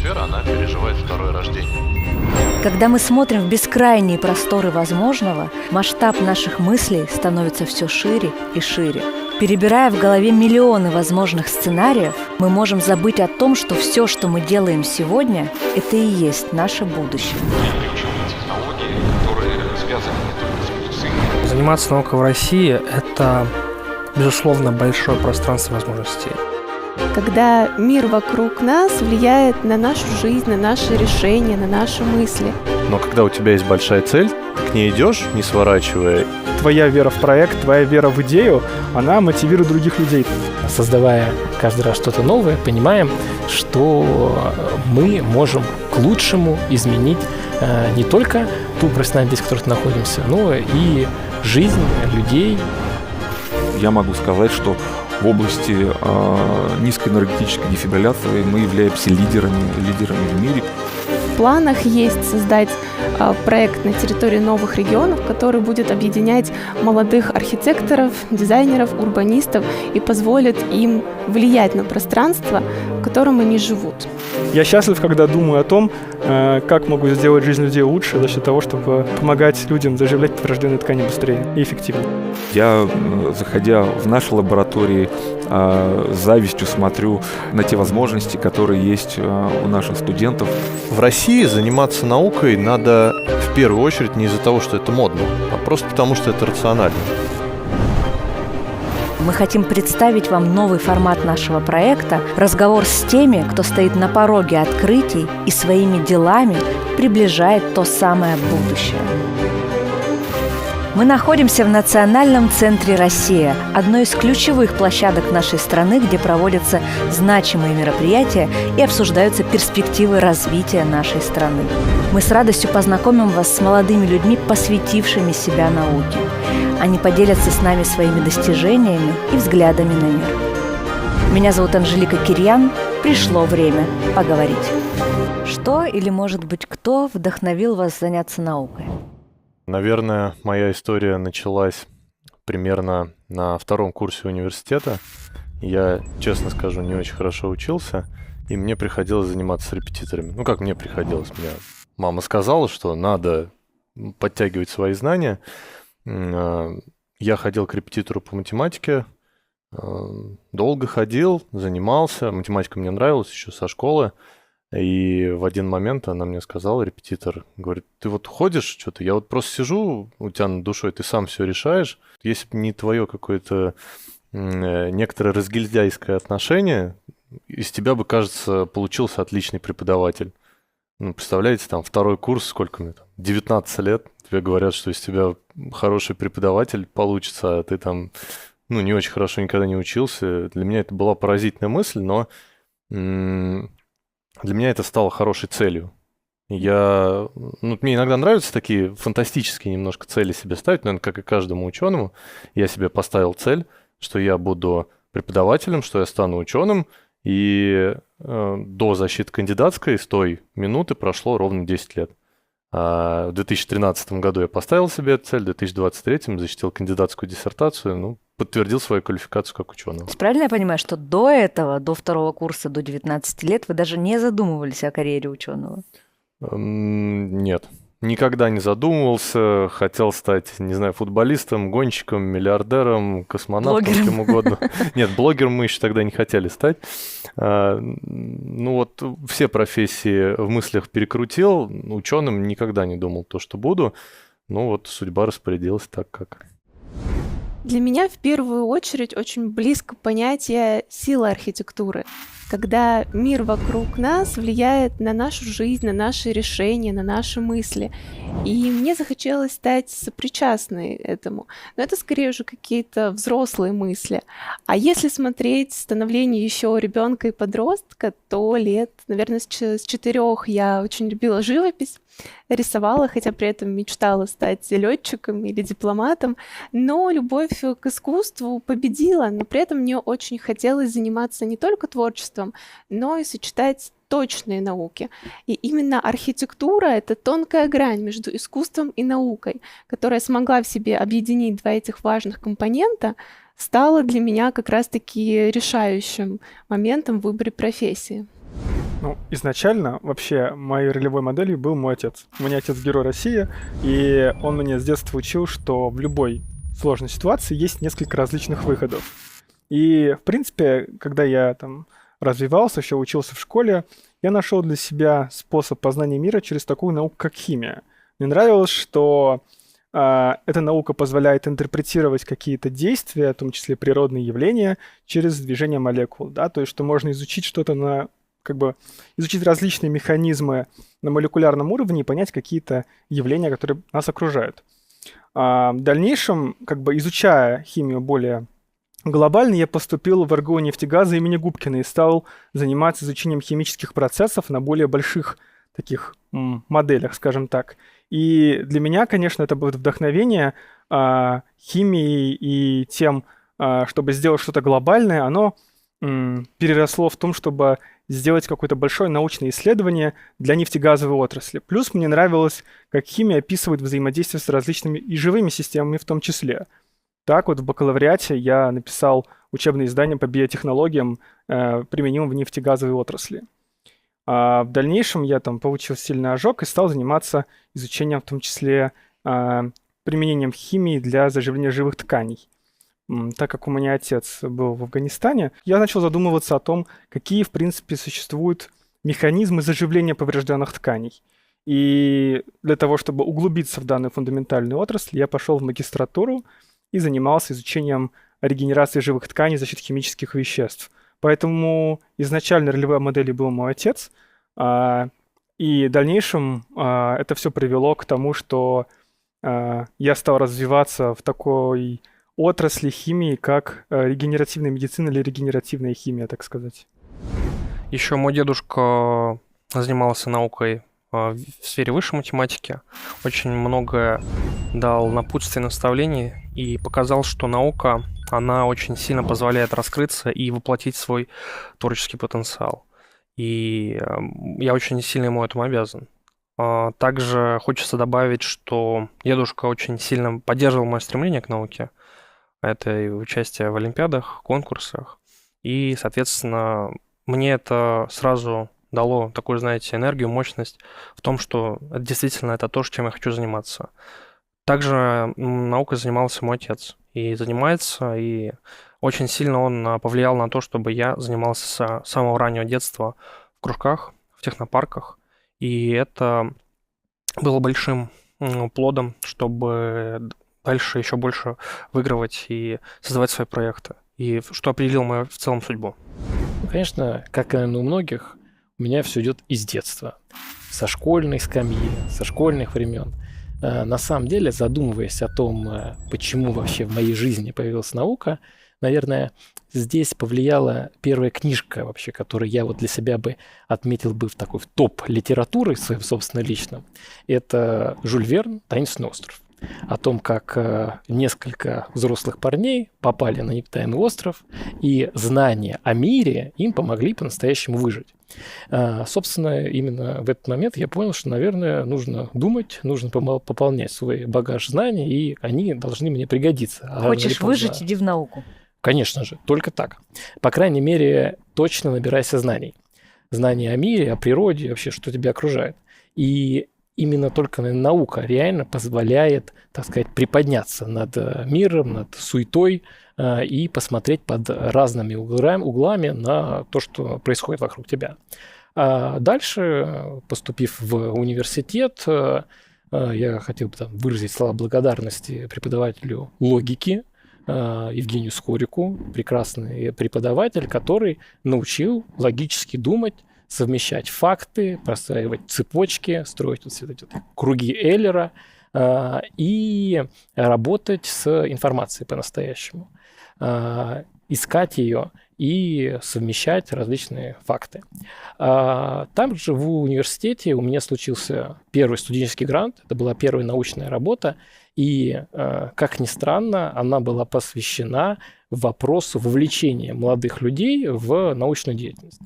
сфера, она переживает второе рождение. Когда мы смотрим в бескрайние просторы возможного, масштаб наших мыслей становится все шире и шире. Перебирая в голове миллионы возможных сценариев, мы можем забыть о том, что все, что мы делаем сегодня, это и есть наше будущее. Ключевые технологии, которые связаны не только с медициной. Заниматься наукой в России – это, безусловно, большое пространство возможностей. Когда мир вокруг нас влияет на нашу жизнь, на наши решения, на наши мысли. Но когда у тебя есть большая цель, ты к ней идешь, не сворачивая. Твоя вера в проект, твоя вера в идею, она мотивирует других людей. Создавая каждый раз что-то новое, понимаем, что мы можем к лучшему изменить не только ту профессиональную деятельность, в которой мы находимся, но и жизнь людей. Я могу сказать, что в области низкоэнергетической дефибрилляции мы являемся лидерами в мире. В планах есть создать проект на территории новых регионов, который будет объединять молодых архитекторов, дизайнеров, урбанистов и позволит им влиять на пространство, в котором они живут. Я счастлив, когда думаю о том, как могу сделать жизнь людей лучше за счет того, чтобы помогать людям заживлять врожденные ткани быстрее и эффективнее. Я, заходя в наши лаборатории, с завистью смотрю на те возможности, которые есть у наших студентов. В России заниматься наукой надо в первую очередь не из-за того, что это модно, а просто потому, что это рационально. Мы хотим представить вам новый формат нашего проекта – разговор с теми, кто стоит на пороге открытий и своими делами приближает то самое будущее. Мы находимся в Национальном центре «Россия», одной из ключевых площадок нашей страны, где проводятся значимые мероприятия и обсуждаются перспективы развития нашей страны. Мы с радостью познакомим вас с молодыми людьми, посвятившими себя науке. Они поделятся с нами своими достижениями и взглядами на мир. Меня зовут Анжелика Кирьян. Пришло время поговорить. Что или, может быть, кто вдохновил вас заняться наукой? Наверное, моя история началась примерно на втором курсе университета. Я, честно скажу, не очень хорошо учился, и мне приходилось заниматься с репетиторами. Ну, как мне приходилось? Мне мама сказала, что надо подтягивать свои знания. Я ходил к репетитору по математике, долго ходил, занимался. Математика мне нравилась еще со школы. И в один момент она мне сказала, репетитор, говорит, ты вот ходишь что-то, я вот просто сижу у тебя над душой, ты сам все решаешь. Если бы не твое какое-то некоторое разгильдяйское отношение, из тебя бы, кажется, получился отличный преподаватель. Ну, представляете, там второй курс, сколько мне там, 19 лет, тебе говорят, что из тебя хороший преподаватель получится, а ты там, ну, не очень хорошо никогда не учился. Для меня это была поразительная мысль, но для меня это стало хорошей целью. Мне иногда нравятся такие фантастические немножко цели себе ставить, наверное, как и каждому ученому. Я себе поставил цель, что я буду преподавателем, что я стану ученым, и до защиты кандидатской с той минуты прошло ровно 10 лет. В 2013 году я поставил себе эту цель, в 2023 защитил кандидатскую диссертацию, подтвердил свою квалификацию как ученого. Правильно я понимаю, что до этого, до второго курса, до 19 лет вы даже не задумывались о карьере ученого? Нет, никогда не задумывался. Хотел стать, не знаю, футболистом, гонщиком, миллиардером, космонавтом, кем угодно. Нет, блогером мы еще тогда не хотели стать. Все профессии в мыслях перекрутил. Ученым никогда не думал то, что буду. Судьба распорядилась так, как... Для меня в первую очередь очень близко понятие силы архитектуры, когда мир вокруг нас влияет на нашу жизнь, на наши решения, на наши мысли. И мне захотелось стать сопричастной этому. Но это скорее уже какие-то взрослые мысли. А если смотреть становление еще ребенка и подростка, то лет, наверное, с 4 я очень любила живопись, рисовала, хотя при этом мечтала стать летчиком или дипломатом, но любовь к искусству победила, но при этом мне очень хотелось заниматься не только творчеством, но и сочетать точные науки. И именно архитектура — это тонкая грань между искусством и наукой, которая смогла в себе объединить два этих важных компонента, стала для меня как раз-таки решающим моментом в выборе профессии. Ну, изначально вообще моей ролевой моделью был мой отец. У меня отец герой России, и он меня с детства учил, что в любой сложной ситуации есть несколько различных выходов. И, в принципе, когда я там развивался, еще учился в школе, я нашел для себя способ познания мира через такую науку, как химия. Мне нравилось, что эта наука позволяет интерпретировать какие-то действия, в том числе природные явления, через движение молекул, да, то есть что можно изучить что-то изучить различные механизмы на молекулярном уровне и понять какие-то явления, которые нас окружают. В дальнейшем, изучая химию более глобально, я поступил в РГУ нефтегаза имени Губкина и стал заниматься изучением химических процессов на более больших таких моделях, скажем так. И для меня, конечно, это будет вдохновение химией и тем, чтобы сделать что-то глобальное, оно переросло в том, чтобы сделать какое-то большое научное исследование для нефтегазовой отрасли. Плюс мне нравилось, как химия описывает взаимодействие с различными и живыми системами в том числе. Так вот в бакалавриате я написал учебное издание по биотехнологиям, применимым в нефтегазовой отрасли. А в дальнейшем я там получил сильный ожог и стал заниматься изучением, в том числе применением химии для заживления живых тканей. Так как у меня отец был в Афганистане, я начал задумываться о том, какие, в принципе, существуют механизмы заживления поврежденных тканей. И для того, чтобы углубиться в данную фундаментальную отрасль, я пошел в магистратуру и занимался изучением регенерации живых тканей за счет химических веществ. Поэтому изначально ролевой моделью был мой отец, и в дальнейшем это все привело к тому, что я стал развиваться в такой отрасли химии, как регенеративная медицина или регенеративная химия, так сказать. Еще мой дедушка занимался наукой в сфере высшей математики, очень многое дал напутствие, наставлений и показал, что наука, она очень сильно позволяет раскрыться и воплотить свой творческий потенциал. И я очень сильно ему этому обязан. Также хочется добавить, что дедушка очень сильно поддерживал мое стремление к науке. Это и участие в олимпиадах, конкурсах. И, соответственно, мне это сразу дало такую, знаете, энергию, мощность в том, что действительно это то, чем я хочу заниматься. Также наукой занимался мой отец. И занимается, и очень сильно он повлиял на то, чтобы я занимался с самого раннего детства в кружках, в технопарках. И это было большим плодом, чтобы дальше еще больше выигрывать и создавать свои проекты. И что определило мою в целом судьбу. Конечно, как, наверное, у многих, у меня все идет из детства. Со школьной скамьи, со школьных времен. На самом деле, задумываясь о том, почему вообще в моей жизни появилась наука, наверное, здесь повлияла первая книжка вообще, которую я вот для себя бы отметил бы в такой топ литературы своей собственно личном. Это Жюль Верн «Таинственный остров». О том, как несколько взрослых парней попали на необитаемый остров, и знания о мире им помогли по-настоящему выжить. Собственно, именно в этот момент я понял, что, наверное, нужно думать, нужно пополнять свой багаж знаний, и они должны мне пригодиться. Хочешь выжить, иди в науку. Конечно же, только так. По крайней мере, точно набирайся знаний. Знаний о мире, о природе, вообще, что тебя окружает. И именно только наука реально позволяет, так сказать, приподняться над миром, над суетой и посмотреть под разными углами на то, что происходит вокруг тебя. А дальше, поступив в университет, я хотел бы выразить слова благодарности преподавателю логики Евгению Скорику, прекрасный преподаватель, который научил логически думать, совмещать факты, простраивать цепочки, строить вот эти круги Эйлера и работать с информацией по-настоящему, искать ее и совмещать различные факты. Там же в университете у меня случился первый студенческий грант, это была первая научная работа, и, как ни странно, она была посвящена вопросу вовлечения молодых людей в научную деятельность.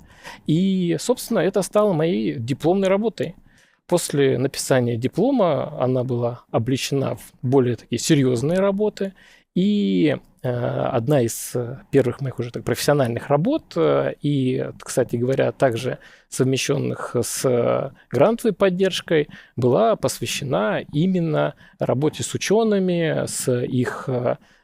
И, собственно, это стало моей дипломной работой. После написания диплома она была облечена в более такие серьезные работы, и одна из первых моих уже так профессиональных работ, и, кстати говоря, также совмещенных с грантовой поддержкой, была посвящена именно работе с учеными, с их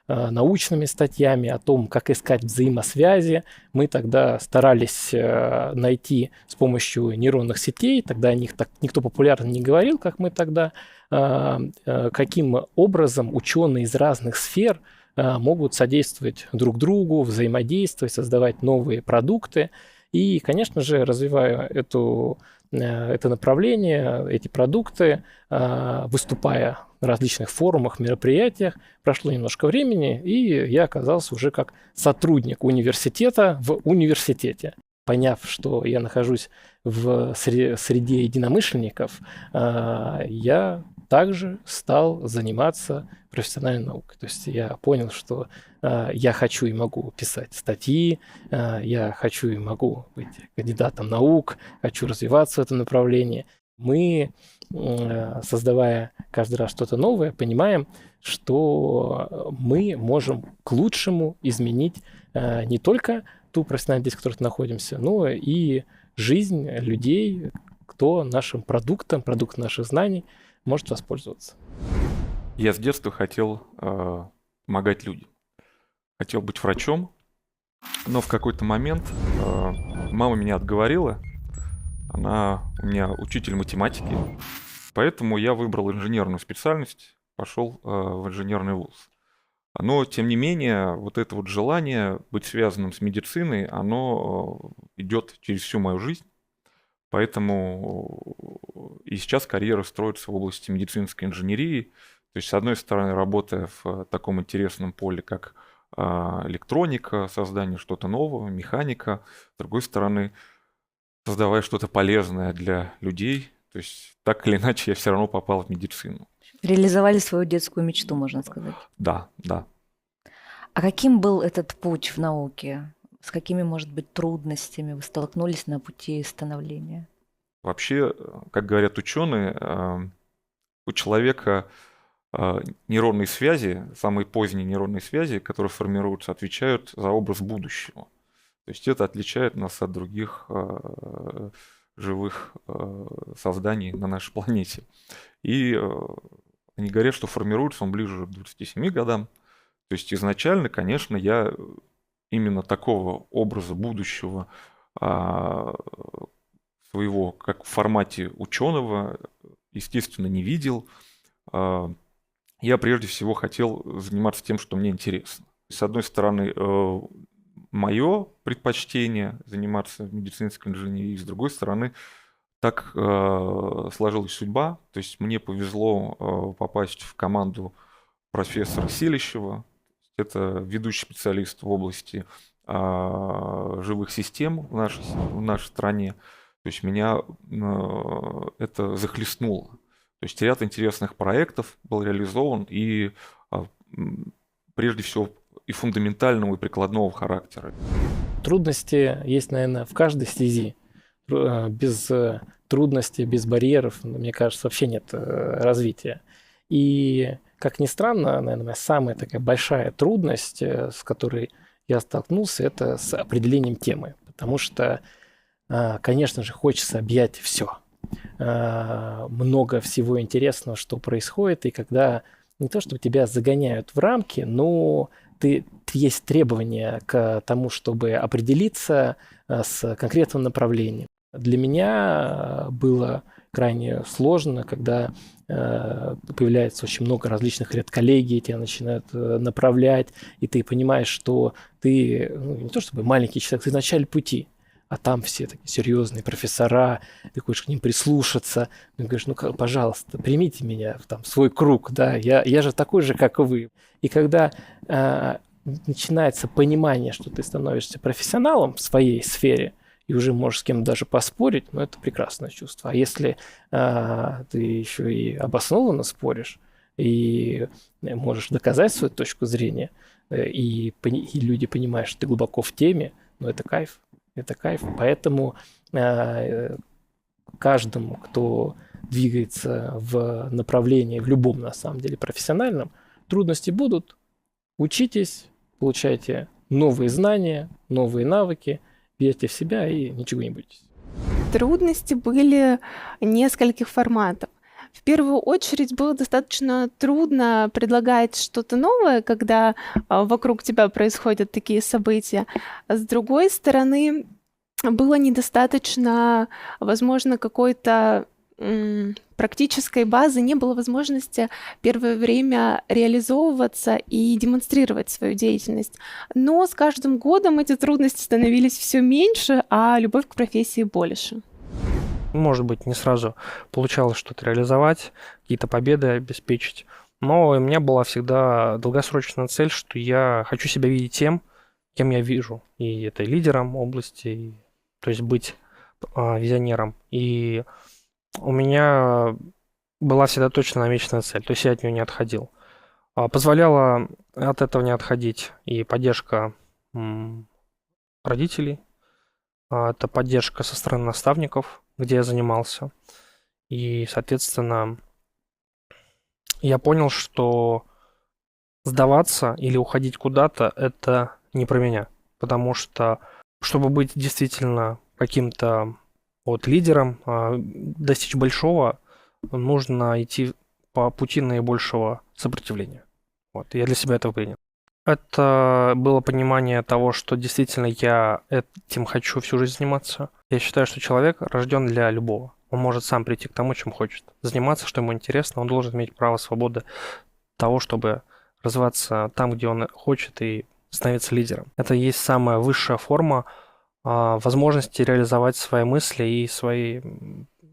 научными статьями о том, как искать взаимосвязи. Мы тогда старались найти с помощью нейронных сетей, тогда о них так никто популярно не говорил, как мы тогда, каким образом ученые из разных сфер могут содействовать друг другу, взаимодействовать, создавать новые продукты. И, конечно же, развивая это направление, эти продукты, выступая на различных форумах, мероприятиях, прошло немножко времени, и я оказался уже как сотрудник университета в университете. Поняв, что я нахожусь в среде единомышленников, я также стал заниматься профессиональной наукой. То есть я понял, что я хочу и могу писать статьи, я хочу и могу быть кандидатом наук, хочу развиваться в этом направлении. Мы, создавая каждый раз что-то новое, понимаем, что мы можем к лучшему изменить не только ту профессиональную деятельность, в которой мы находимся, но и жизнь людей, кто нашим продуктом наших знаний может воспользоваться. Я с детства хотел помогать людям. Хотел быть врачом, но в какой-то момент мама меня отговорила. Она у меня учитель математики, поэтому я выбрал инженерную специальность, пошел в инженерный вуз. Но, тем не менее, вот это вот желание быть связанным с медициной, оно идет через всю мою жизнь. Поэтому и сейчас карьера строится в области медицинской инженерии. То есть, с одной стороны, работая в таком интересном поле, как электроника, создание что-то нового, механика. С другой стороны, создавая что-то полезное для людей. То есть, так или иначе, я все равно попал в медицину. Реализовали свою детскую мечту, можно сказать. Да, да. А каким был этот путь в науке? С какими, может быть, трудностями вы столкнулись на пути становления? Вообще, как говорят ученые, у человека нейронные связи, самые поздние нейронные связи, которые формируются, отвечают за образ будущего. То есть это отличает нас от других живых созданий на нашей планете. И они говорят, что формируется он ближе к 27 годам. То есть изначально, конечно, я именно такого образа будущего своего, как в формате ученого, естественно, не видел. Я прежде всего хотел заниматься тем, что мне интересно. С одной стороны, мое предпочтение заниматься медицинской инженерией, с другой стороны, так сложилась судьба. То есть мне повезло попасть в команду профессора Селищева. Это ведущий специалист в области живых систем в нашей стране. То есть меня это захлестнуло. То есть ряд интересных проектов был реализован и прежде всего и фундаментального, и прикладного характера. Трудности есть, наверное, в каждой стези. Без трудностей, без барьеров, мне кажется, вообще нет развития. И, как ни странно, наверное, моя самая такая большая трудность, с которой я столкнулся, это с определением темы. Потому что, конечно же, хочется объять все. Много всего интересного, что происходит, и когда не то, чтобы тебя загоняют в рамки, но есть требования к тому, чтобы определиться с конкретным направлением. Для меня было крайне сложно, когда появляется очень много различных редколлегий, тебя начинают направлять, и ты понимаешь, что ты не то чтобы маленький человек, ты в начале пути, а там все такие серьезные профессора, ты хочешь к ним прислушаться, ты говоришь, пожалуйста, примите меня в свой круг, да, я же такой же, как и вы. И когда начинается понимание, что ты становишься профессионалом в своей сфере, и уже можешь с кем-то даже поспорить, это прекрасное чувство. А если ты еще и обоснованно споришь, и можешь доказать свою точку зрения, и люди понимают, что ты глубоко в теме, это кайф. Это кайф. Поэтому каждому, кто двигается в направлении, в любом, на самом деле, профессиональном, трудности будут. Учитесь, получаете новые знания, новые навыки, верьте в себя и ничего не бойтесь. Трудности были нескольких форматов. В первую очередь было достаточно трудно предлагать что-то новое, когда вокруг тебя происходят такие события. А с другой стороны, было недостаточно, возможно, какой-то практической базы, не было возможности первое время реализовываться и демонстрировать свою деятельность. Но с каждым годом эти трудности становились все меньше, а любовь к профессии больше. Может быть, не сразу получалось что-то реализовать, какие-то победы обеспечить. Но у меня была всегда долгосрочная цель, что я хочу себя видеть тем, кем я вижу. И это лидером области, то есть быть визионером. И у меня была всегда точно намеченная цель, то есть я от нее не отходил. Позволяла от этого не отходить и поддержка родителей, это поддержка со стороны наставников, где я занимался. И, соответственно, я понял, что сдаваться или уходить куда-то – это не про меня. Потому что, чтобы быть действительно каким-то лидером, достичь большого, нужно идти по пути наибольшего сопротивления. Я для себя это принял. Это было понимание того, что действительно я этим хочу всю жизнь заниматься. Я считаю, что человек рожден для любого. Он может сам прийти к тому, чем хочет. Заниматься, что ему интересно. Он должен иметь право свободы того, чтобы развиваться там, где он хочет, и становиться лидером. Это и есть самая высшая форма возможности реализовать свои мысли и свои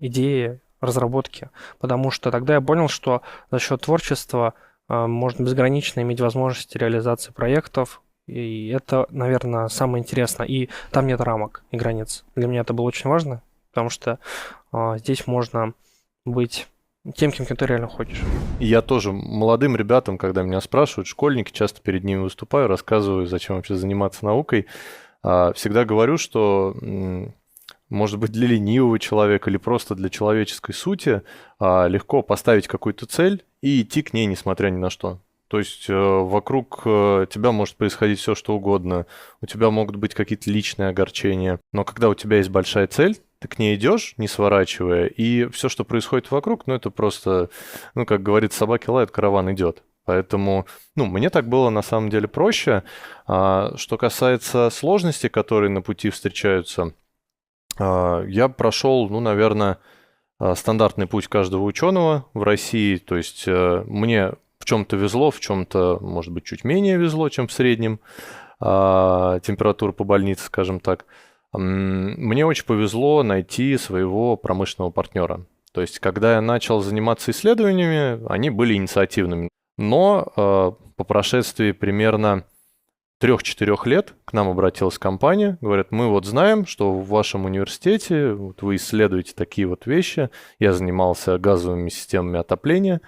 идеи, разработки. Потому что тогда я понял, что за счет творчества можно безгранично иметь возможности реализации проектов, и это, наверное, самое интересное. И там нет рамок и границ. Для меня это было очень важно, потому что здесь можно быть тем, кем ты реально хочешь. И я тоже молодым ребятам, когда меня спрашивают, школьники, часто перед ними выступаю, рассказываю, зачем вообще заниматься наукой. Всегда говорю, что, может быть, для ленивого человека или просто для человеческой сути легко поставить какую-то цель и идти к ней, несмотря ни на что. То есть вокруг тебя может происходить все, что угодно, у тебя могут быть какие-то личные огорчения, но когда у тебя есть большая цель, ты к ней идешь, не сворачивая, и все, что происходит вокруг, это просто, как говорит, собаки лают, караван идет. Поэтому, мне так было на самом деле проще. Что касается сложностей, которые на пути встречаются, я прошел, наверное, стандартный путь каждого ученого в России. То есть мне в чем-то везло, в чем-то, может быть, чуть менее везло, чем в среднем. Температура по больнице, скажем так. Мне очень повезло найти своего промышленного партнера. То есть, когда я начал заниматься исследованиями, они были инициативными. Но по прошествии примерно 3-4 лет к нам обратилась компания. Говорят, мы знаем, что в вашем университете вы исследуете такие вещи. Я занимался газовыми системами отопления.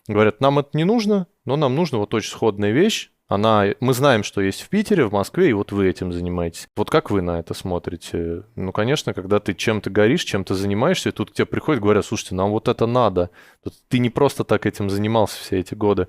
Говорят, нам это не нужно, но нам нужна очень сходная вещь. Мы знаем, что есть в Питере, в Москве, и вы этим занимаетесь. Как вы на это смотрите? Конечно, когда ты чем-то горишь, чем-то занимаешься, и тут к тебе приходят, говорят, слушайте, нам это надо. Ты не просто так этим занимался все эти годы.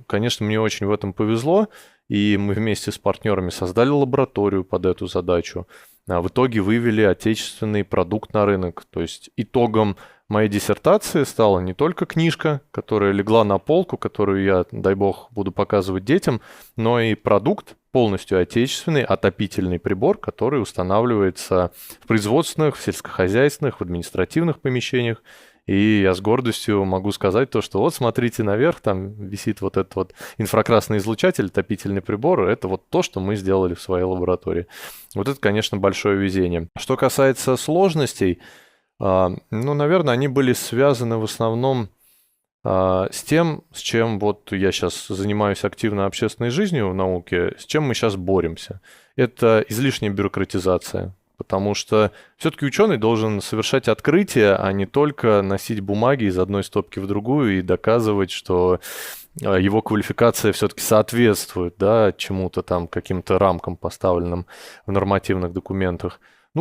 Конечно, мне очень в этом повезло, и мы вместе с партнерами создали лабораторию под эту задачу. В итоге вывели отечественный продукт на рынок. То есть итогом моей диссертации стала не только книжка, которая легла на полку, которую я, дай бог, буду показывать детям, но и продукт полностью отечественный, отопительный прибор, который устанавливается в производственных, в сельскохозяйственных, в административных помещениях. И я с гордостью могу сказать то, что смотрите наверх, там висит этот инфракрасный излучатель, отопительный прибор. Это то, что мы сделали в своей лаборатории. Это, конечно, большое везение. Что касается сложностей, наверное, они были связаны в основном с тем, с чем я сейчас занимаюсь активно общественной жизнью в науке, с чем мы сейчас боремся. Это излишняя бюрократизация. Потому что все-таки ученый должен совершать открытия, а не только носить бумаги из одной стопки в другую и доказывать, что его квалификация все-таки соответствует чему-то там, каким-то рамкам, поставленным в нормативных документах.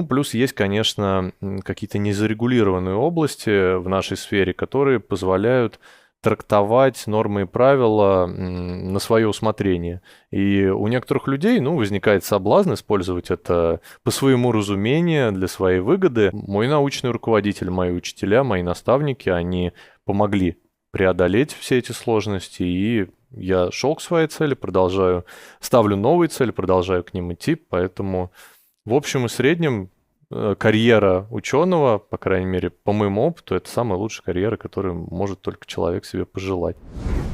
Плюс есть, конечно, какие-то незарегулированные области в нашей сфере, которые позволяют трактовать нормы и правила на свое усмотрение. И у некоторых людей, возникает соблазн использовать это по своему разумению, для своей выгоды. Мой научный руководитель, мои учителя, мои наставники, они помогли преодолеть все эти сложности, и я шел к своей цели, ставлю новые цели, продолжаю к ним идти, поэтому в общем и среднем карьера ученого, по крайней мере, по моему опыту, это самая лучшая карьера, которую может только человек себе пожелать.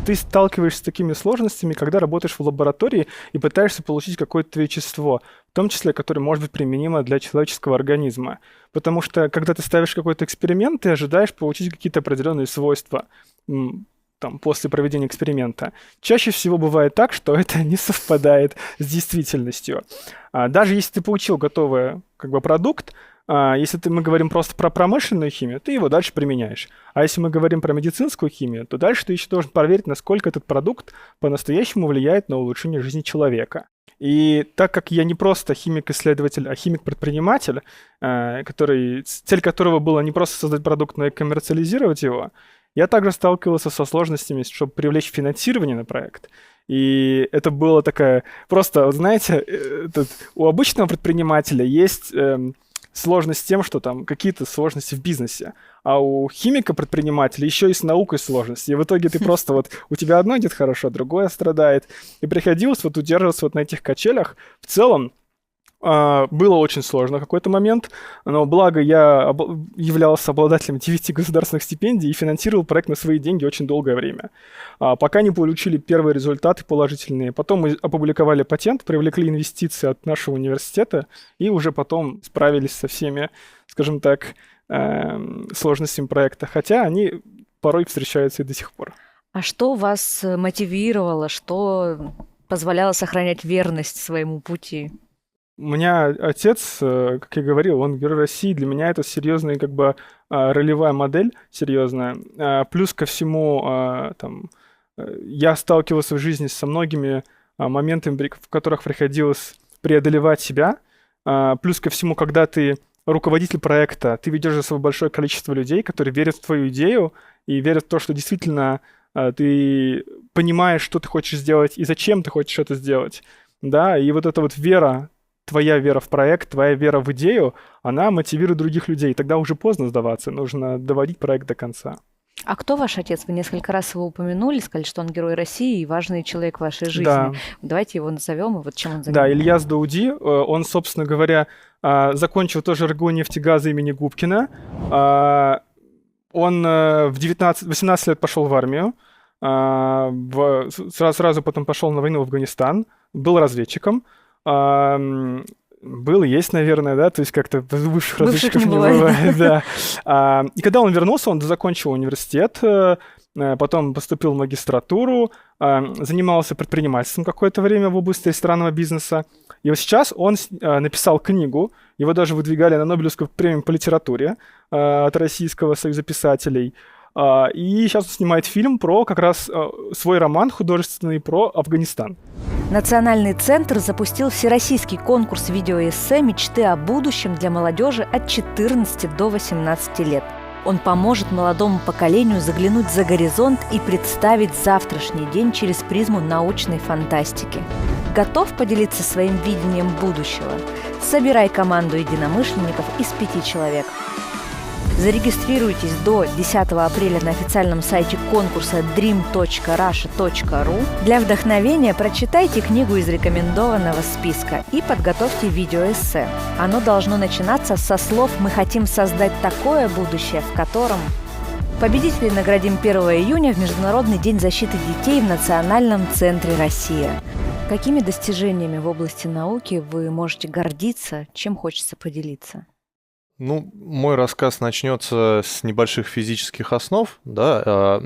Ты сталкиваешься с такими сложностями, когда работаешь в лаборатории и пытаешься получить какое-то вещество, в том числе, которое может быть применимо для человеческого организма. Потому что, когда ты ставишь какой-то эксперимент, ты ожидаешь получить какие-то определенные свойства после проведения эксперимента. Чаще всего бывает так, что это не совпадает с действительностью. Даже если ты получил готовый продукт, если мы говорим просто про промышленную химию, ты его дальше применяешь. А если мы говорим про медицинскую химию, то дальше ты еще должен проверить, насколько этот продукт по-настоящему влияет на улучшение жизни человека. И так как я не просто химик-исследователь, а химик-предприниматель, цель которого была не просто создать продукт, но и коммерциализировать его, я также сталкивался со сложностями, чтобы привлечь финансирование на проект. И это было такая... Просто, знаете, у обычного предпринимателя есть сложность с тем, что там какие-то сложности в бизнесе. А у химика-предпринимателя еще и с наукой сложности. И в итоге ты просто у тебя одно идет хорошо, другое страдает. И приходилось удерживаться на этих качелях. В целом, было очень сложно в какой-то момент, но благо я являлся обладателем 9 государственных стипендий и финансировал проект на свои деньги очень долгое время. Пока не получили первые результаты положительные. Потом мы опубликовали патент, привлекли инвестиции от нашего университета и уже потом справились со всеми, скажем так, сложностями проекта. Хотя они порой встречаются и до сих пор. А что вас мотивировало, что позволяло сохранять верность своему пути? У меня отец, как я говорил, он герой России. Для меня это серьезная ролевая модель, серьезная. Плюс ко всему, я сталкивался в жизни со многими моментами, в которых приходилось преодолевать себя. Плюс ко всему, когда ты руководитель проекта, ты ведешь за собой большое количество людей, которые верят в твою идею и верят в то, что действительно ты понимаешь, что ты хочешь сделать и зачем ты хочешь это сделать. Да, и эта вера, твоя вера в проект, твоя вера в идею, она мотивирует других людей. Тогда уже поздно сдаваться, нужно доводить проект до конца. А кто ваш отец? Вы несколько раз его упомянули, сказали, что он герой России и важный человек в вашей жизни. Да. Давайте его назовем, и чем он занимается. Да, Ильяс Дауди, он, собственно говоря, закончил тоже РГУ нефтегаза имени Губкина. Он в 18 лет пошел в армию, сразу потом пошел на войну в Афганистан, был разведчиком. Был, есть, наверное, да, то есть как-то бывших разведчиков не бывает. Да. И когда он вернулся, он закончил университет, потом поступил в магистратуру, занимался предпринимательством какое-то время в области ресторанного бизнеса. И сейчас он написал книгу, его даже выдвигали на Нобелевскую премию по литературе от Российского союза писателей. И сейчас он снимает фильм про как раз свой роман художественный про Афганистан. Национальный центр запустил всероссийский конкурс видеоэссе «Мечты о будущем» для молодежи от 14 до 18 лет. Он поможет молодому поколению заглянуть за горизонт и представить завтрашний день через призму научной фантастики. Готов поделиться своим видением будущего? Собирай команду единомышленников из 5 человек. Зарегистрируйтесь до 10 апреля на официальном сайте конкурса dream.russia.ru. Для вдохновения прочитайте книгу из рекомендованного списка и подготовьте видеоэссе. Оно должно начинаться со слов «Мы хотим создать такое будущее, в котором…». Победителей наградим 1 июня в Международный день защиты детей в Национальном центре «Россия». Какими достижениями в области науки вы можете гордиться, чем хочется поделиться? Мой рассказ начнется с небольших физических основ. Да.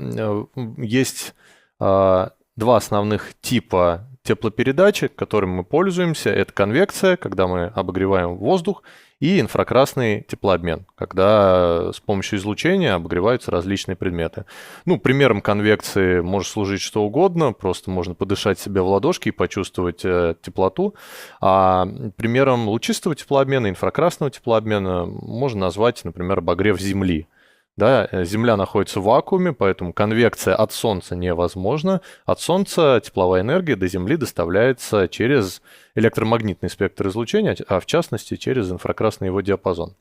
Есть 2 основных типа теплопередачи, которым мы пользуемся. Это конвекция, когда мы обогреваем воздух, и инфракрасный теплообмен, когда с помощью излучения обогреваются различные предметы. Примером конвекции может служить что угодно, просто можно подышать себе в ладошки и почувствовать теплоту. А примером лучистого теплообмена, инфракрасного теплообмена можно назвать, например, обогрев Земли. Да, Земля находится в вакууме, поэтому конвекция от Солнца невозможна. От Солнца тепловая энергия до Земли доставляется через электромагнитный спектр излучения, а в частности через инфракрасный его диапазон.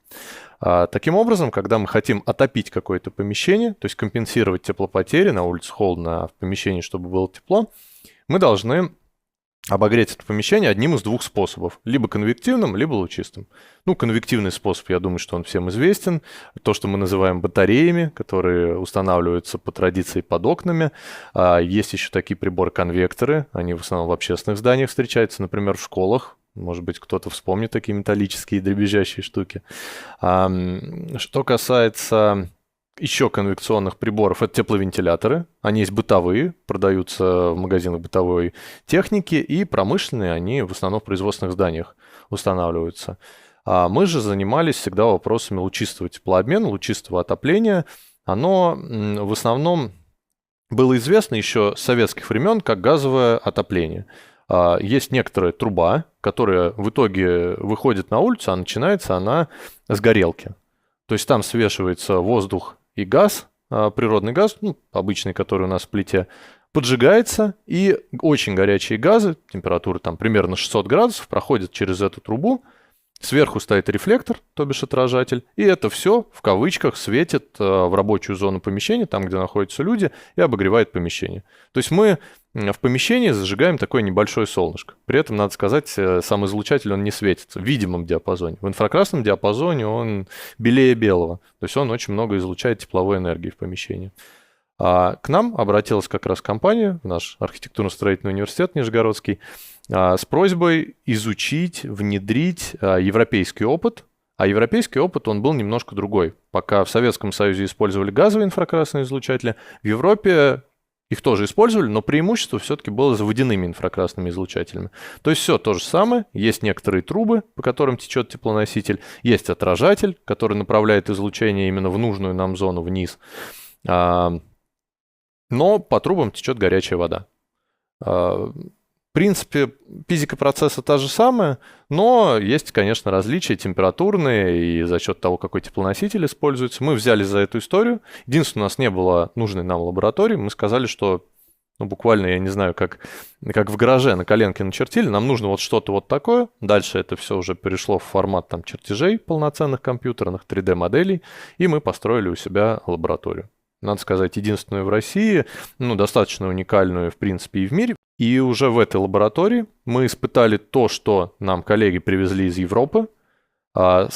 Таким образом, когда мы хотим отопить какое-то помещение, то есть компенсировать теплопотери, на улице холодно, а в помещении, чтобы было тепло, мы должны обогреть это помещение одним из двух способов. Либо конвективным, либо лучистым. Ну, конвективный способ, я думаю, что он всем известен. То, что мы называем батареями, которые устанавливаются по традиции под окнами. Есть еще такие приборы-конвекторы. Они в основном в общественных зданиях встречаются, например, в школах. Может быть, кто-то вспомнит такие металлические дребезжащие штуки. Что касается еще конвекционных приборов, это тепловентиляторы. Они есть бытовые, продаются в магазинах бытовой техники, и промышленные, они в основном в производственных зданиях устанавливаются. Мы же занимались всегда вопросами лучистого теплообмена, лучистого отопления. Оно в основном было известно еще с советских времен как газовое отопление. Есть некоторая труба, которая в итоге выходит на улицу, а начинается она с горелки. То есть там свешивается воздух и газ, природный газ, ну, обычный, который у нас в плите, поджигается, и очень горячие газы, температура там примерно 600 градусов, проходят через эту трубу, сверху стоит рефлектор, то бишь отражатель, и это все в кавычках светит в рабочую зону помещения, там, где находятся люди, и обогревает помещение. То есть мы в помещении зажигаем такое небольшое солнышко. При этом, надо сказать, сам излучатель, он не светится в видимом диапазоне. В инфракрасном диапазоне он белее белого. То есть он очень много излучает тепловой энергии в помещении. К нам обратилась как раз компания, наш архитектурно-строительный университет Нижегородский, с просьбой изучить, внедрить европейский опыт. А европейский опыт, он был немножко другой. Пока в Советском Союзе использовали газовые инфракрасные излучатели, в Европе их тоже использовали, но преимущество все-таки было за водяными инфракрасными излучателями. То есть все то же самое. Есть некоторые трубы, по которым течет теплоноситель. Есть отражатель, который направляет излучение именно в нужную нам зону вниз. Но по трубам течет горячая вода. В принципе, физика процесса та же самая, но есть, конечно, различия температурные, и за счет того, какой теплоноситель используется. Мы взялись за эту историю. Единственное, у нас не было нужной нам лаборатории. Мы сказали, что буквально, я не знаю, как в гараже на коленке начертили, нам нужно вот что-то вот такое. Дальше это все уже перешло в формат там чертежей полноценных компьютерных, 3D-моделей, и мы построили у себя лабораторию. Надо сказать, единственную в России, достаточно уникальную, в принципе, и в мире. И уже в этой лаборатории мы испытали то, что нам коллеги привезли из Европы, так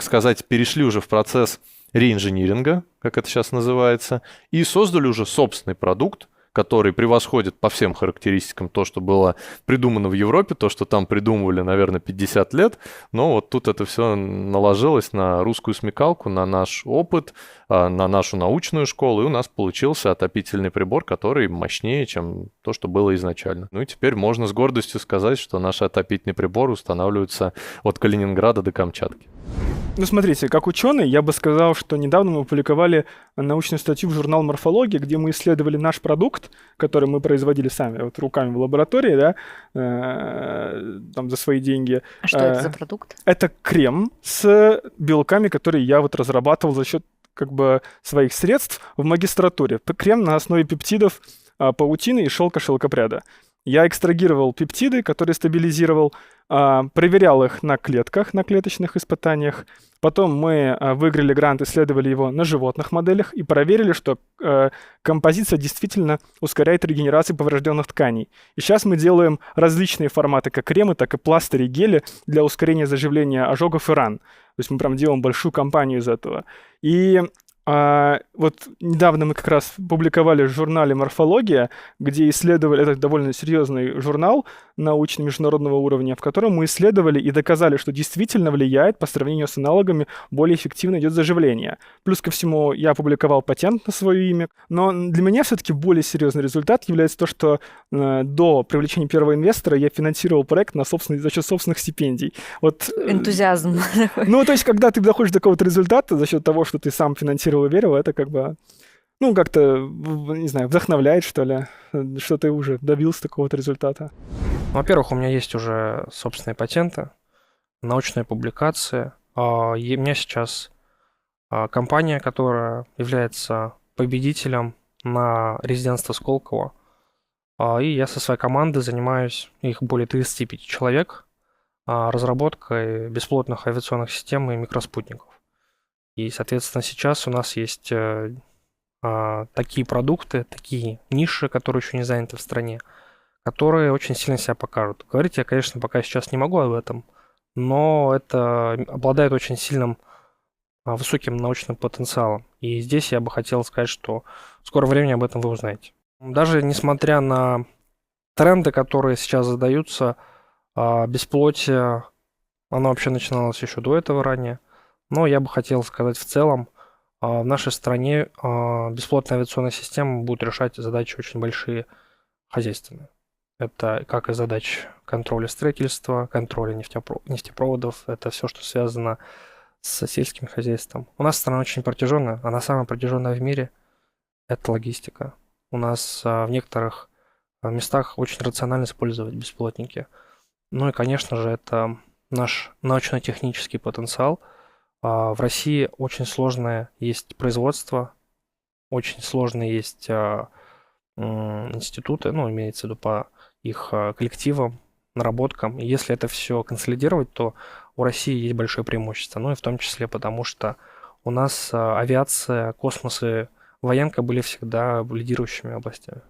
сказать, перешли уже в процесс реинжиниринга, как это сейчас называется, и создали уже собственный продукт, который превосходит по всем характеристикам то, что было придумано в Европе, то, что там придумывали, наверное, 50 лет. Но вот тут это все наложилось на русскую смекалку, на наш опыт, на нашу научную школу, и у нас получился отопительный прибор, который мощнее, чем то, что было изначально. Ну и теперь можно с гордостью сказать, что наши отопительные приборы устанавливаются от Калининграда до Камчатки. Ну, смотрите, как ученый, я бы сказал, что недавно мы опубликовали научную статью в журнал «Морфология», где мы исследовали наш продукт, который мы производили сами, вот руками в лаборатории, да, там за свои деньги. А что это за продукт? Это крем с белками, которые я вот разрабатывал за счет своих средств в магистратуре. Крем на основе пептидов паутины и шелка-шелкопряда. Я экстрагировал пептиды, которые стабилизировал, проверял их на клетках, на клеточных испытаниях. Потом мы выиграли грант, исследовали его на животных моделях и проверили, что композиция действительно ускоряет регенерацию поврежденных тканей. И сейчас мы делаем различные форматы, как кремы, так и пластыри, гели для ускорения заживления ожогов и ран. То есть мы прям делаем большую кампанию из этого. И вот недавно мы как раз публиковали в журнале «Морфология», где исследовали, это довольно серьезный журнал научно-международного уровня, в котором мы исследовали и доказали, что действительно влияет по сравнению с аналогами, более эффективно идет заживление. Плюс ко всему я опубликовал патент на свое имя. Но для меня все-таки более серьезный результат является то, что до привлечения первого инвестора я финансировал проект за счет собственных стипендий. Вот, энтузиазм. Ну, то есть, когда ты доходишь до какого-то результата за счет того, что ты сам финансировал и верил, это как-то, не знаю, вдохновляет, что ли, что ты уже добился такого-то результата. Во-первых, у меня есть уже собственные патенты, научные публикации. И у меня сейчас компания, которая является победителем на резидентство Сколково. И я со своей командой занимаюсь, их более 35 человек, разработкой беспилотных авиационных систем и микроспутников. И, соответственно, сейчас у нас есть такие продукты, такие ниши, которые еще не заняты в стране, которые очень сильно себя покажут. Говорить я, конечно, пока сейчас не могу об этом, но это обладает очень сильным, высоким научным потенциалом. И здесь я бы хотел сказать, что в скором времени об этом вы узнаете. Даже несмотря на тренды, которые сейчас задаются, бесплотие, оно вообще начиналось еще до этого ранее. Но я бы хотел сказать в целом, в нашей стране бесплотная авиационная система будет решать задачи очень большие хозяйственные. Это как и задачи контроля строительства, контроля нефтепроводов, это все, что связано с сельским хозяйством. У нас страна очень протяженная, она самая протяженная в мире. Это логистика. У нас в некоторых местах очень рационально использовать беспилотники. Ну и, конечно же, это наш научно-технический потенциал. В России очень сложное есть производство, очень сложные есть институты, ну, имеется в виду по их коллективам, наработкам. И если это все консолидировать, то у России есть большое преимущество. Ну и в том числе потому, что у нас авиация, космос и военка были всегда лидирующими областями.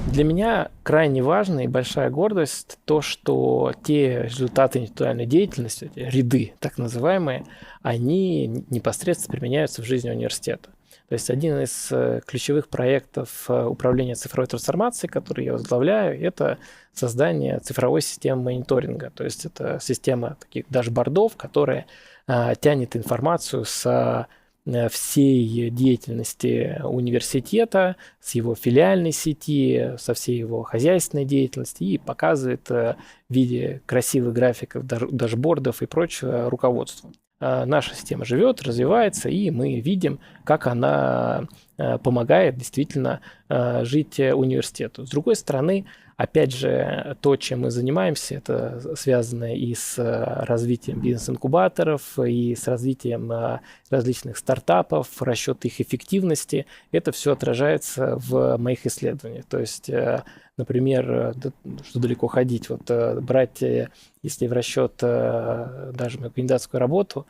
Для меня крайне важно и большая гордость то, что те результаты интеллектуальной деятельности, эти ряды так называемые, они непосредственно применяются в жизни университета. То есть один из ключевых проектов управления цифровой трансформацией, который я возглавляю, это создание цифровой системы мониторинга. То есть это система таких дашбордов, которая тянет информацию с всей деятельности университета, с его филиальной сети, со всей его хозяйственной деятельности и показывает в виде красивых графиков, дашбордов и прочего руководству. Наша система живет, развивается, и мы видим, как она помогает действительно жить университету. С другой стороны, опять же, то, чем мы занимаемся, это связано и с развитием бизнес-инкубаторов, и с развитием различных стартапов, расчет их эффективности. Это все отражается в моих исследованиях. То есть, например, что далеко ходить, вот брать, если в расчет даже мою кандидатскую работу,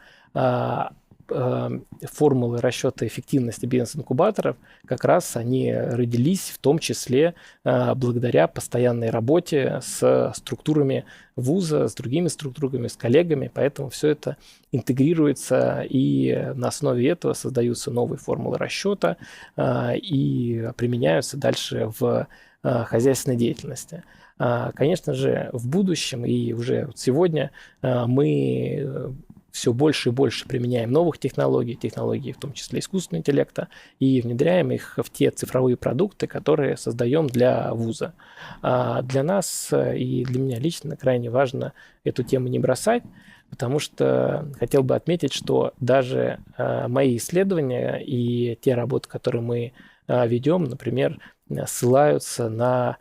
формулы расчета эффективности бизнес-инкубаторов, как раз они родились в том числе благодаря постоянной работе с структурами вуза, с другими структурами, с коллегами, поэтому все это интегрируется, и на основе этого создаются новые формулы расчета и применяются дальше в хозяйственной деятельности. Конечно же, в будущем и уже сегодня мы все больше и больше применяем новых технологий, в том числе искусственного интеллекта, и внедряем их в те цифровые продукты, которые создаем для вуза. Для нас и для меня лично крайне важно эту тему не бросать, потому что хотел бы отметить, что даже мои исследования и те работы, которые мы ведем, например, ссылаются на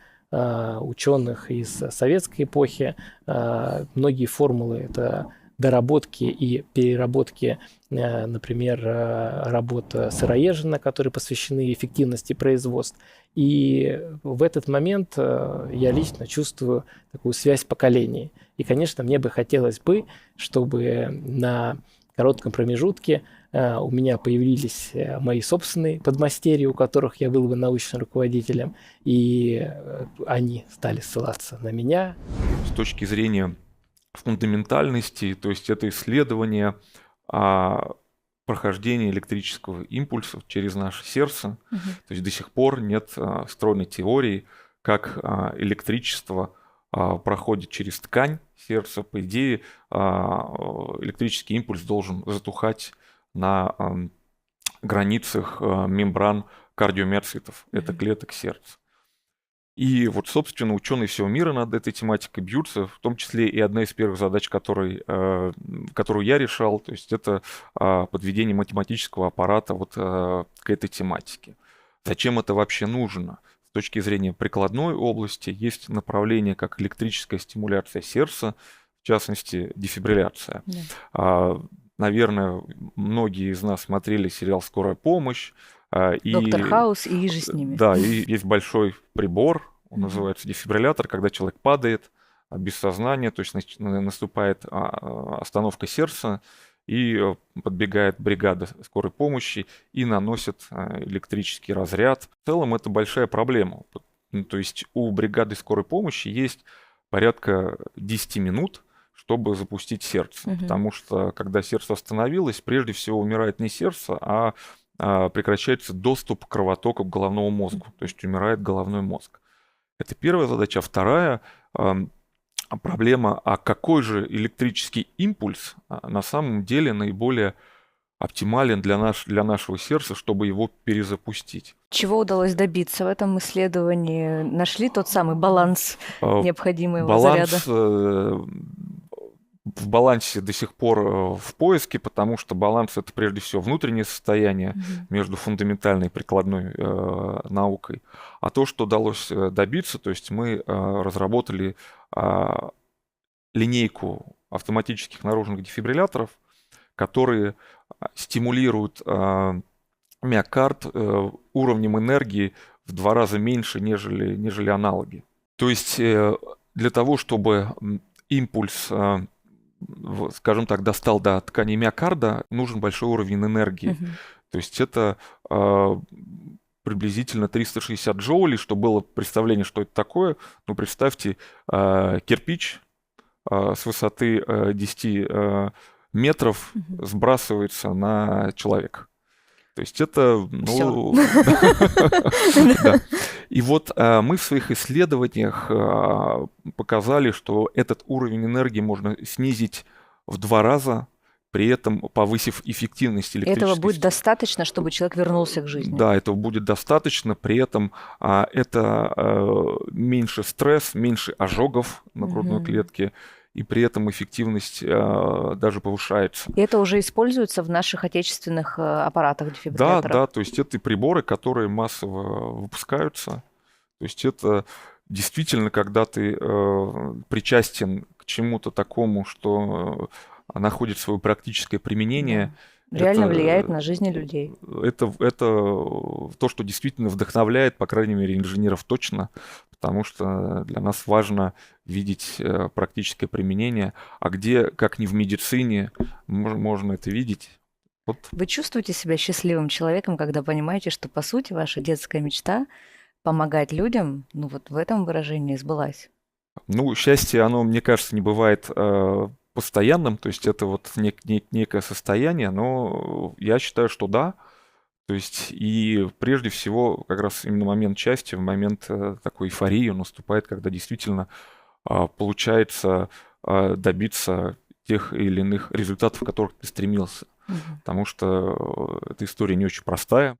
ученых из советской эпохи. Многие формулы – это доработки и переработки, например, работ Сыроежина, которые посвящены эффективности производств. И в этот момент я лично чувствую такую связь поколений. И, конечно, мне бы хотелось бы, чтобы на коротком промежутке у меня появились мои собственные подмастерья, у которых я был бы научным руководителем, и они стали ссылаться на меня. С точки зрения фундаментальности, то есть это исследование прохождения электрического импульса через наше сердце. То есть до сих пор нет стройной теории, как электричество проходит через ткань сердца. По идее, электрический импульс должен затухать на границах мембран кардиомиоцитов, это клеток сердца. И вот, собственно, ученые всего мира над этой тематикой бьются, в том числе и одна из первых задач, которую я решал, то есть это подведение математического аппарата вот к этой тематике. Зачем это вообще нужно? С точки зрения прикладной области есть направление, как электрическая стимуляция сердца, в частности, дефибрилляция. наверное, многие из нас смотрели сериал «Скорая помощь». Доктор Хаус и иже с ними. Да, и есть большой прибор, он называется дефибриллятор, когда человек падает без сознания, то есть наступает остановка сердца, и подбегает бригада скорой помощи и наносит электрический разряд. В целом это большая проблема. То есть у бригады скорой помощи есть порядка 10 минут, чтобы запустить сердце. Потому что когда сердце остановилось, прежде всего умирает не сердце, а прекращается доступ к кровотоку к головному мозгу. То есть умирает головной мозг. Это первая задача. А вторая проблема, а какой же электрический импульс на самом деле наиболее оптимален для нашего сердца, чтобы его перезапустить. Чего удалось добиться в этом исследовании? Нашли тот самый баланс необходимого заряда? В балансе до сих пор в поиске, потому что баланс — это прежде всего внутреннее состояние между фундаментальной и прикладной наукой. А то, что удалось добиться, то есть мы разработали линейку автоматических наружных дефибрилляторов, которые стимулируют миокард уровнем энергии в 2 раза меньше, нежели аналоги. То есть для того, чтобы импульс, скажем так, достал до ткани миокарда, нужен большой уровень энергии. То есть это приблизительно 360 джоулей, чтобы было представление, что это такое. Ну, представьте, кирпич с высоты 10 метров сбрасывается на человека. То есть это... И вот мы в своих исследованиях показали, что этот уровень энергии можно снизить в 2 раза, при этом повысив эффективность электрической Этого будет достаточно, чтобы человек вернулся к жизни? Да, этого будет достаточно, при этом это меньше стресс, меньше ожогов на грудной клетке, и при этом эффективность даже повышается. И это уже используется в наших отечественных аппаратах дефибрилляторов? Да, то есть это приборы, которые массово выпускаются. То есть это действительно, когда ты причастен к чему-то такому, что находит свое практическое применение. Реально влияет на жизни людей. Это то, что действительно вдохновляет, по крайней мере, инженеров точно, потому что для нас важно видеть практическое применение. А где, как ни в медицине, можно это видеть? Вот. Вы чувствуете себя счастливым человеком, когда понимаете, что, по сути, ваша детская мечта помогать людям, ну вот в этом выражении сбылась? Ну, счастье, оно, мне кажется, не бывает постоянным, то есть это вот некое состояние, но я считаю, что да. То есть и прежде всего как раз именно момент счастья, в момент такой эйфории он наступает, когда действительно получается добиться тех или иных результатов, к которым ты стремился. Потому что эта история не очень простая.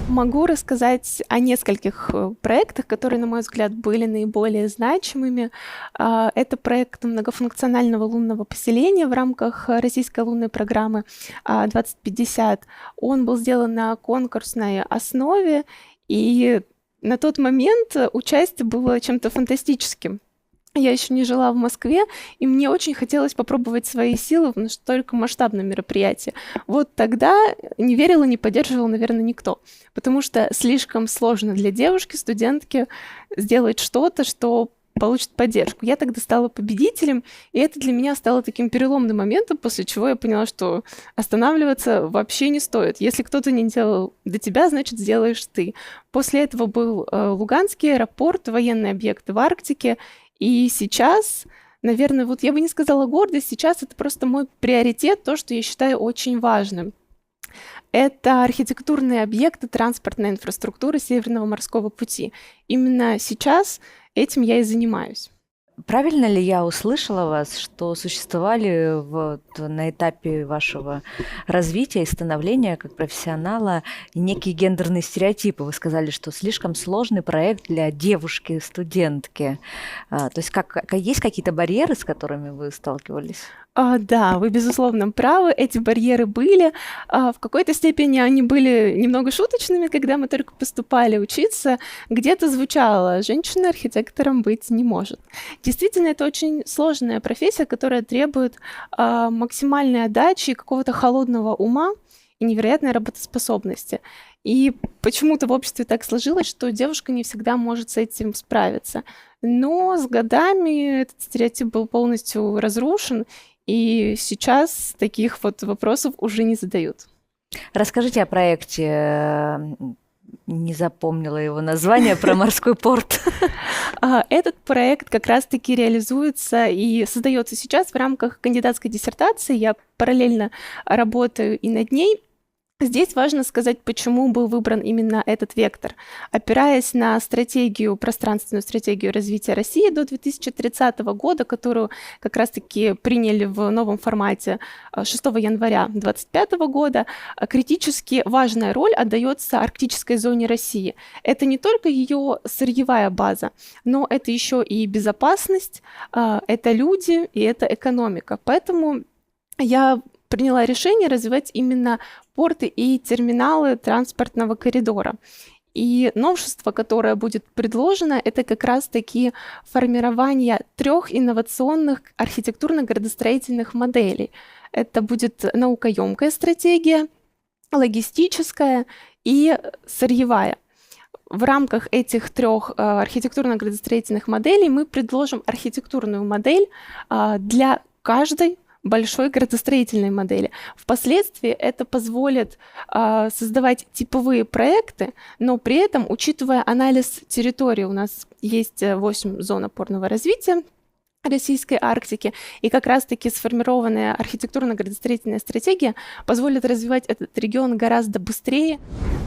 Могу рассказать о нескольких проектах, которые, на мой взгляд, были наиболее значимыми. Это проект многофункционального лунного поселения в рамках российской лунной программы 2050. Он был сделан на конкурсной основе, и на тот момент участие было чем-то фантастическим. Я еще не жила в Москве, и мне очень хотелось попробовать свои силы в настолько масштабном мероприятии. Вот тогда не верила, не поддерживала, наверное, никто. Потому что слишком сложно для девушки, студентки сделать что-то, что получит поддержку. Я тогда стала победителем, и это для меня стало таким переломным моментом, после чего я поняла, что останавливаться вообще не стоит. Если кто-то не делал до тебя, значит, сделаешь ты. После этого был Луганский аэропорт, военные объекты в Арктике. И сейчас, наверное, вот я бы не сказала гордость, сейчас это просто мой приоритет, то, что я считаю очень важным. Это архитектурные объекты транспортной инфраструктуры Северного морского пути. Именно сейчас этим я и занимаюсь. Правильно ли я услышала вас, что существовали на этапе вашего развития и становления как профессионала некие гендерные стереотипы? Вы сказали, что слишком сложный проект для девушки-студентки. То есть есть какие-то барьеры, с которыми вы сталкивались? Да, вы, безусловно, правы. Эти барьеры были. В какой-то степени они были немного шуточными, когда мы только поступали учиться. Где-то звучало: женщина архитектором быть не может. Действительно, это очень сложная профессия, которая требует максимальной отдачи, и какого-то холодного ума и невероятной работоспособности. И почему-то в обществе так сложилось, что девушка не всегда может с этим справиться. Но с годами этот стереотип был полностью разрушен, и сейчас таких вот вопросов уже не задают. Расскажите о проекте, не запомнила его название, про морской порт. Этот проект как раз-таки реализуется и создается сейчас в рамках кандидатской диссертации. Я параллельно работаю и над ней. Здесь важно сказать, почему был выбран именно этот вектор. Опираясь на пространственную стратегию развития России до 2030 года, которую как раз-таки приняли в новом формате 6 января 2025 года, критически важная роль отдается арктической зоне России. Это не только ее сырьевая база, но это еще и безопасность, это люди и это экономика. Поэтому я приняла решение развивать именно порты и терминалы транспортного коридора. И новшество, которое будет предложено, это как раз-таки формирование 3 инновационных архитектурно-градостроительных моделей. Это будет наукоемкая стратегия, логистическая и сырьевая. В рамках этих 3 архитектурно-градостроительных моделей мы предложим архитектурную модель для каждой большой градостроительной модели. Впоследствии это позволит создавать типовые проекты, но при этом, учитывая анализ территории, у нас есть 8 зон опорного развития Российской Арктики, и как раз-таки сформированная архитектурно-градостроительная стратегия позволит развивать этот регион гораздо быстрее.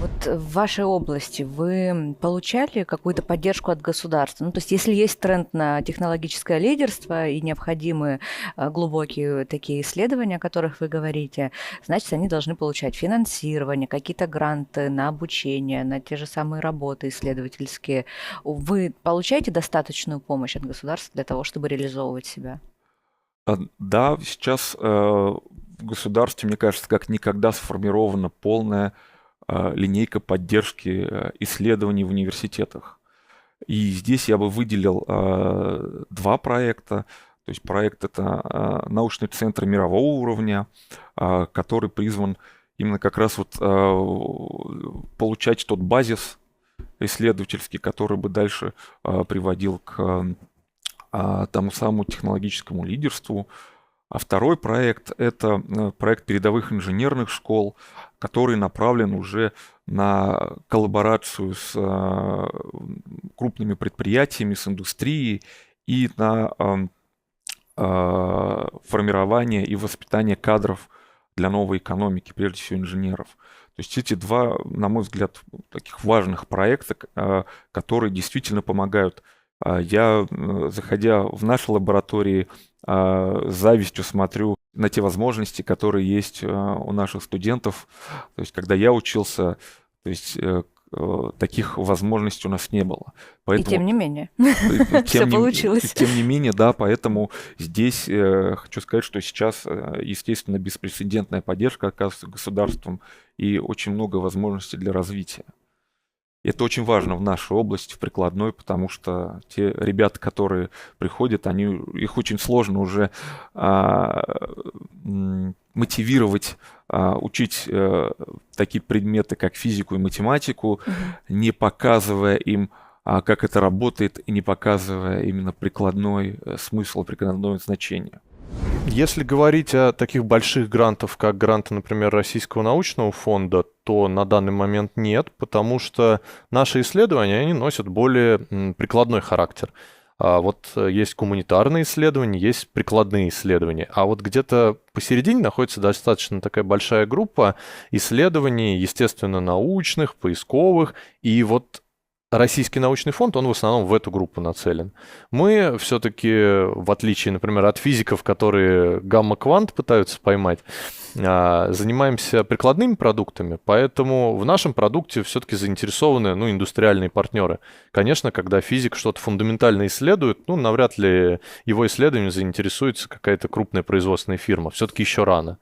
Вот в вашей области вы получали какую-то поддержку от государства? Ну, то есть если есть тренд на технологическое лидерство и необходимы глубокие такие исследования, о которых вы говорите, значит, они должны получать финансирование, какие-то гранты на обучение, на те же самые работы исследовательские. Вы получаете достаточную помощь от государства для того, чтобы реализовывать себя? Да, сейчас в государстве, мне кажется, как никогда сформирована полная линейка поддержки исследований в университетах. И здесь я бы выделил 2 проекта. То есть проект — это научный центр мирового уровня, который призван именно как раз вот получать тот базис исследовательский, который бы дальше приводил к тому самому технологическому лидерству. А второй проект — это проект передовых инженерных школ, который направлен уже на коллаборацию с крупными предприятиями, с индустрией и на формирование и воспитание кадров для новой экономики, прежде всего инженеров. То есть эти 2, на мой взгляд, таких важных проекта, которые действительно помогают. Я, заходя в наши лаборатории, с завистью смотрю на те возможности, которые есть у наших студентов. То есть, когда я учился, то есть, таких возможностей у нас не было. Поэтому, и тем не менее, все получилось. Тем не менее, да, поэтому здесь хочу сказать, что сейчас, естественно, беспрецедентная поддержка оказывается государством и очень много возможностей для развития. Это очень важно в нашей области, в прикладной, потому что те ребята, которые приходят, их очень сложно уже мотивировать, учить такие предметы, как физику и математику, не показывая им, как это работает, и не показывая именно прикладной смысл, прикладное значение. Если говорить о таких больших грантах, как гранты, например, Российского научного фонда, то на данный момент нет, потому что наши исследования, они носят более прикладной характер. Вот есть гуманитарные исследования, есть прикладные исследования. А вот где-то посередине находится достаточно такая большая группа исследований, естественно, научных, поисковых. И вот Российский научный фонд, он в основном в эту группу нацелен. Мы все-таки, в отличие, например, от физиков, которые гамма-квант пытаются поймать, занимаемся прикладными продуктами, поэтому в нашем продукте все-таки заинтересованы, индустриальные партнеры. Конечно, когда физик что-то фундаментально исследует, навряд ли его исследованием заинтересуется какая-то крупная производственная фирма. Все-таки еще рано.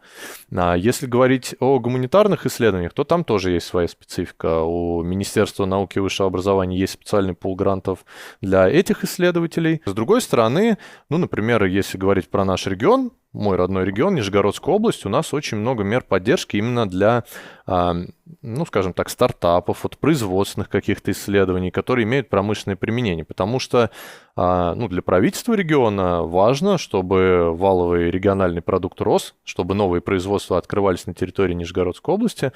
Если говорить о гуманитарных исследованиях, то там тоже есть своя специфика. У Министерства науки и высшего образования есть специальный пул грантов для этих исследователей. С другой стороны, например, если говорить про наш регион, мой родной регион, Нижегородская область, у нас очень много мер поддержки именно для, скажем так, стартапов, производственных каких-то исследований, которые имеют промышленное применение. Потому что для правительства региона важно, чтобы валовый региональный продукт рос, чтобы новые производства открывались на территории Нижегородской области.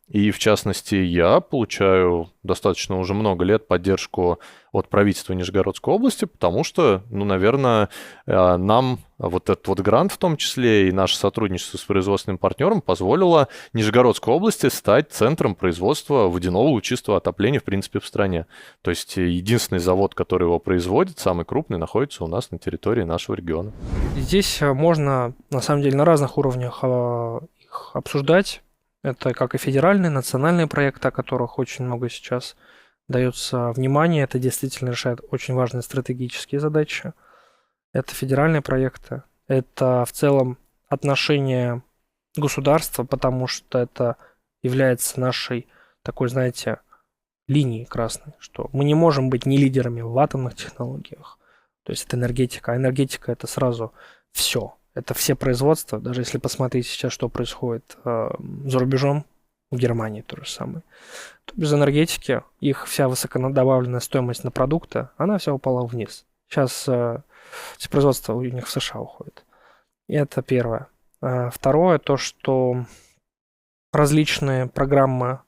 И, в частности, я получаю достаточно уже много лет поддержку от правительства Нижегородской области, потому что, наверное, нам вот этот грант в том числе и наше сотрудничество с производственным партнером позволило Нижегородской области стать центром производства водяного лучистого отопления, в принципе, в стране. То есть единственный завод, который его производит, самый крупный, находится у нас на территории нашего региона. Здесь можно, на самом деле, на разных уровнях их обсуждать. Это как и федеральные, национальные проекты, о которых очень много сейчас дается внимания. Это действительно решает очень важные стратегические задачи. Это федеральные проекты. Это в целом отношение государства, потому что это является нашей такой, знаете, линией красной, что мы не можем быть не лидерами в атомных технологиях. То есть это энергетика. А энергетика – это сразу все. Это все производства, даже если посмотреть сейчас, что происходит за рубежом, в Германии то же самое, то без энергетики их вся высокодобавленная стоимость на продукты, она вся упала вниз. Сейчас все производства у них в США уходят. И это первое. Второе, то, что различные программы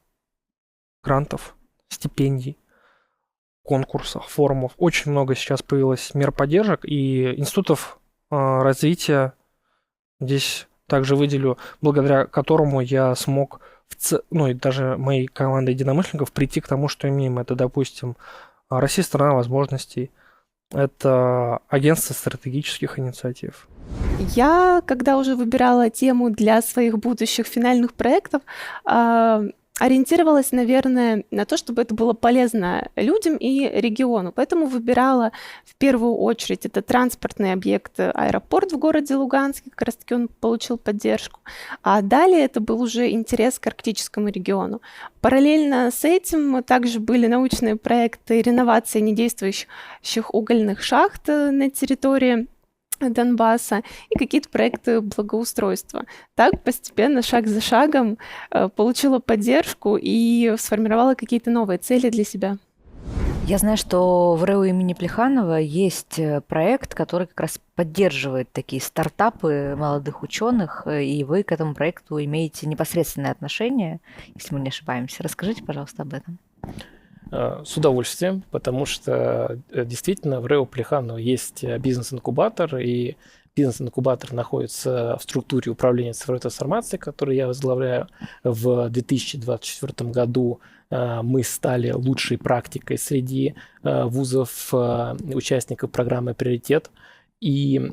грантов, стипендий, конкурсов, форумов, очень много сейчас появилось мер поддержек и институтов развития. Здесь также выделю, благодаря которому я смог, и даже моей командой единомышленников прийти к тому, что имеем. Это, допустим, Россия – страна возможностей. Это агентство стратегических инициатив. Я, когда уже выбирала тему для своих будущих финальных проектов, ориентировалась, наверное, на то, чтобы это было полезно людям и региону. Поэтому выбирала в первую очередь это транспортный объект, аэропорт в городе Луганске, как раз-таки он получил поддержку. А далее это был уже интерес к арктическому региону. Параллельно с этим также были научные проекты реновации недействующих угольных шахт на территории Донбасса и какие-то проекты благоустройства. Так постепенно, шаг за шагом, получила поддержку и сформировала какие-то новые цели для себя. Я знаю, что в РЭУ имени Плеханова есть проект, который как раз поддерживает такие стартапы молодых ученых, и вы к этому проекту имеете непосредственное отношение, если мы не ошибаемся. Расскажите, пожалуйста, об этом. С удовольствием, потому что действительно в РЭУ Плеханова есть бизнес-инкубатор, и бизнес-инкубатор находится в структуре управления цифровой трансформацией, которую я возглавляю. В 2024 году мы стали лучшей практикой среди вузов, участников программы «Приоритет». И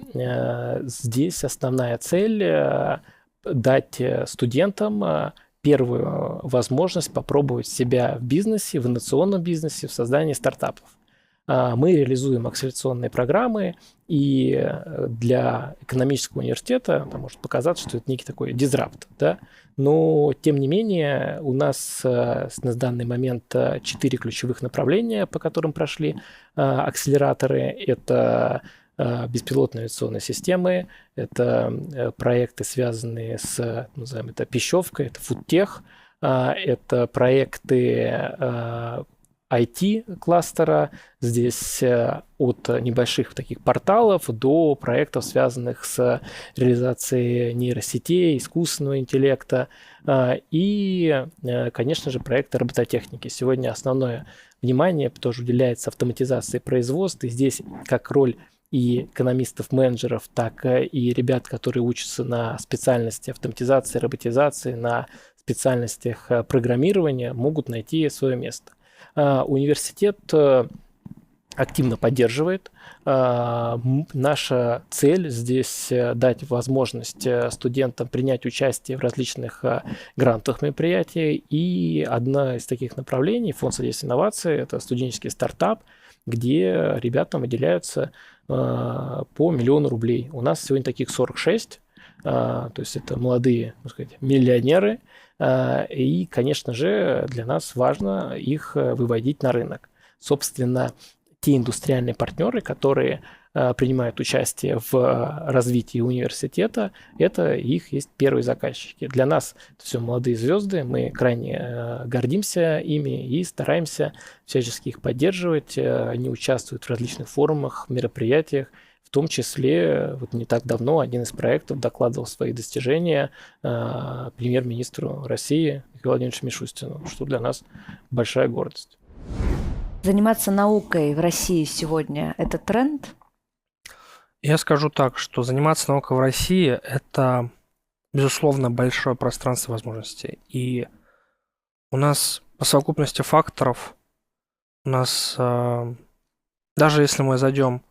здесь основная цель – дать студентам первую возможность попробовать себя в бизнесе, в инновационном бизнесе, в создании стартапов. Мы реализуем акселерационные программы, и для экономического университета может показаться, что это некий такой дизрапт, да? Но, тем не менее, у нас на данный момент 4 ключевых направления, по которым прошли акселераторы. Это беспилотные авиационные системы, это проекты, связанные с, назовем это, пищевкой, это фудтех, это проекты IT-кластера, здесь от небольших таких порталов до проектов, связанных с реализацией нейросетей, искусственного интеллекта и, конечно же, проекты робототехники. Сегодня основное внимание тоже уделяется автоматизации производства, и здесь как роль и экономистов-менеджеров, так и ребят, которые учатся на специальности автоматизации, роботизации, на специальностях программирования, могут найти свое место. Университет активно поддерживает. Наша цель здесь дать возможность студентам принять участие в различных грантовых мероприятиях. И одно из таких направлений, фонд содействия инноваций, это студенческий стартап, где ребятам выделяются по 1 миллиону рублей. У нас сегодня таких 46, то есть это молодые, так сказать, миллионеры. И, конечно же, для нас важно их выводить на рынок. Собственно, те индустриальные партнеры, которые принимают участие в развитии университета, это их есть первые заказчики. Для нас это все молодые звезды, мы крайне гордимся ими и стараемся всячески их поддерживать. Они участвуют в различных форумах, мероприятиях, в том числе вот не так давно один из проектов докладывал свои достижения премьер-министру России Михаилу Владимировичу Мишустину, что для нас большая гордость. Заниматься наукой в России сегодня – это тренд? Я скажу так, что заниматься наукой в России – это, безусловно, большое пространство возможностей. И у нас по совокупности факторов, у нас, даже если мы зайдем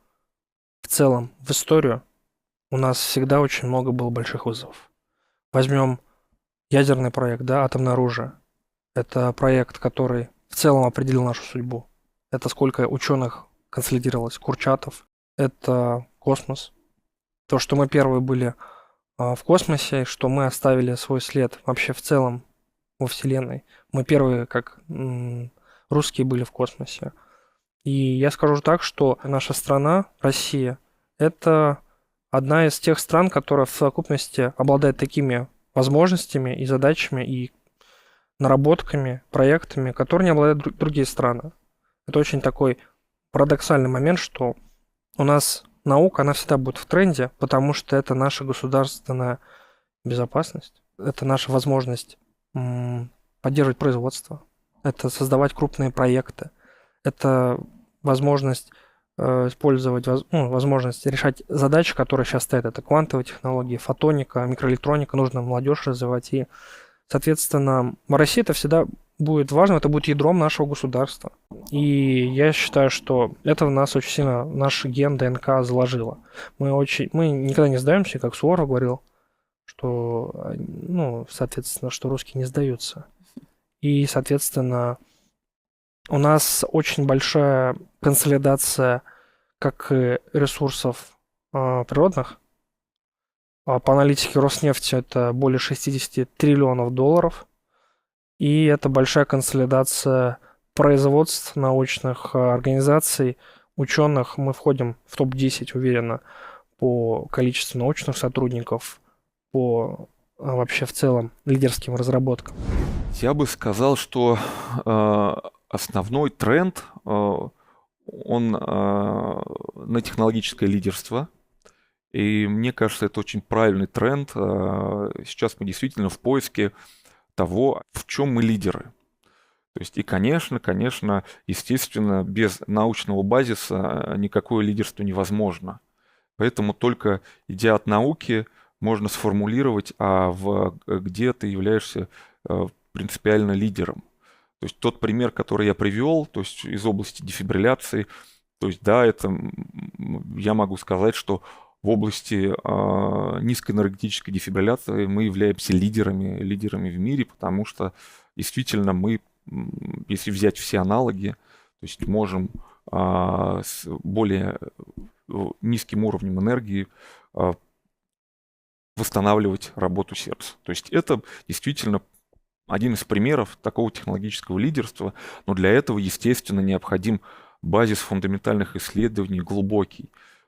в целом в историю, у нас всегда очень много было больших вызовов. Возьмем ядерный проект, да, атомное оружие. Это проект, который в целом определил нашу судьбу. Это сколько ученых консолидировалось, Курчатов. Это космос. То, что мы первые были в космосе, что мы оставили свой след вообще в целом во Вселенной. Мы первые, как русские, были в космосе. И я скажу так, что наша страна, Россия, это одна из тех стран, которая в совокупности обладает такими возможностями и задачами, и наработками, проектами, которые не обладают другие страны. Это очень такой парадоксальный момент, что у нас наука, она всегда будет в тренде, потому что это наша государственная безопасность, это наша возможность поддерживать производство, это создавать крупные проекты, это возможность использовать, возможность решать задачи, которые сейчас стоят. Это квантовые технологии, фотоника, микроэлектроника, нужно молодежь развивать. И, соответственно, в России это всегда будет важно, это будет ядром нашего государства. И я считаю, что это в нас очень сильно, наш ген ДНК заложило. Мы никогда не сдаемся, как Суворов говорил, что, соответственно, что русские не сдаются. И, соответственно, у нас очень большая консолидация как ресурсов природных. По аналитике Роснефти это более 60 триллионов долларов. И это большая консолидация производств научных организаций, ученых. Мы входим в топ-10, уверенно, по количеству научных сотрудников, по вообще в целом лидерским разработкам. Я бы сказал, что основной тренд, он на технологическое лидерство. И мне кажется, это очень правильный тренд. Сейчас мы действительно в поиске того, в чем мы лидеры. То есть, и, конечно, естественно, без научного базиса никакое лидерство невозможно. Поэтому только идя от науки, можно сформулировать, где ты являешься принципиально лидером. То есть тот пример, который я привел, то есть из области дефибрилляции, то есть да, это я могу сказать, что в области низкоэнергетической дефибрилляции мы являемся лидерами в мире, потому что действительно мы, если взять все аналоги, то есть можем с более низким уровнем энергии восстанавливать работу сердца. То есть это действительно один из примеров такого технологического лидерства, но для этого, естественно, необходим базис фундаментальных исследований глубокий.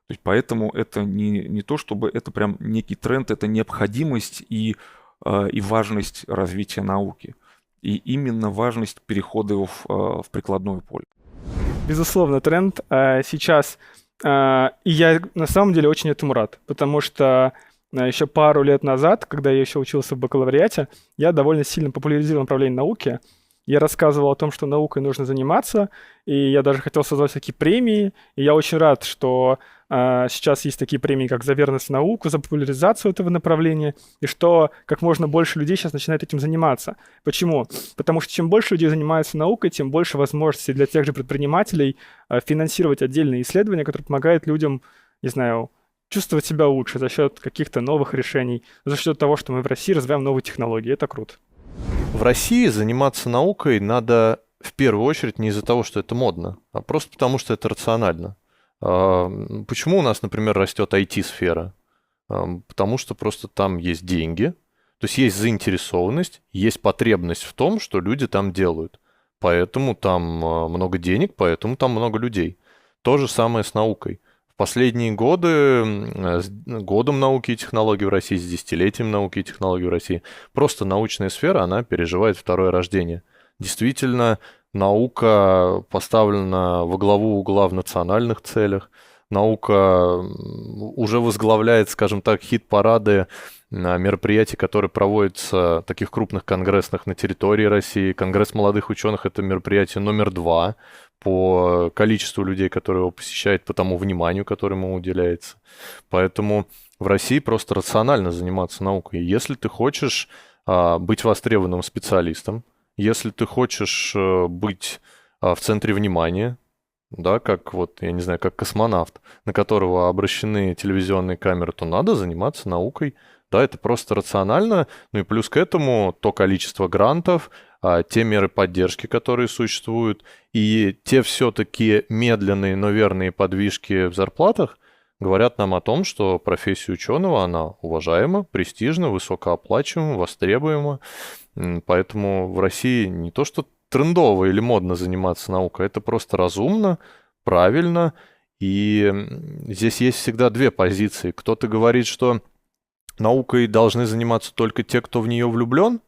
То есть поэтому это не то, чтобы это прям некий тренд, это необходимость и важность развития науки. И именно важность перехода в прикладное поле. Безусловно, тренд сейчас. И я на самом деле очень этому рад, потому что еще пару лет назад, когда я еще учился в бакалавриате, я довольно сильно популяризировал направление науки. я рассказывал о том, что наукой нужно заниматься, и я даже хотел создать такие премии, и я очень рад, что сейчас есть такие премии, как «За верность в науку», за популяризацию этого направления, и что как можно больше людей сейчас начинает этим заниматься. Почему? Потому что чем больше людей занимаются наукой, тем больше возможностей для тех же предпринимателей финансировать отдельные исследования, которые помогают людям, не знаю, чувствовать себя лучше за счет каких-то новых решений, за счет того, что мы в России развиваем новые технологии. Это круто. В России заниматься наукой надо в первую очередь не из-за того, что это модно, а просто потому, что это рационально. Почему у нас, например, растет IT-сфера? Потому что просто там есть деньги, то есть есть заинтересованность, есть потребность в том, что люди там делают. Поэтому там много денег, поэтому там много людей. То же самое с наукой. В последние годы, с годом науки и технологий в России, с десятилетием науки и технологий в России, просто научная сфера, она переживает второе рождение. Действительно, наука поставлена во главу угла в национальных целях. Наука уже возглавляет, скажем так, хит-парады мероприятий, которые проводятся, таких крупных конгрессных на территории России. Конгресс молодых ученых – это мероприятие номер 2 по количеству людей, которые его посещают, по тому вниманию, которое ему уделяется. Поэтому в России просто рационально заниматься наукой. Если ты хочешь быть востребованным специалистом, если ты хочешь быть в центре внимания, да, как вот, я не знаю, как космонавт, на которого обращены телевизионные камеры, то надо заниматься наукой. Да, это просто рационально. Ну и плюс к этому то количество грантов, те меры поддержки, которые существуют, и те все-таки медленные, но верные подвижки в зарплатах говорят нам о том, что профессия ученого, она уважаема, престижна, высокооплачиваема, востребуема. Поэтому в России не то что трендово или модно заниматься наукой, это просто разумно, правильно. И здесь есть всегда две позиции. Кто-то говорит, что наукой должны заниматься только те, кто в нее влюблен,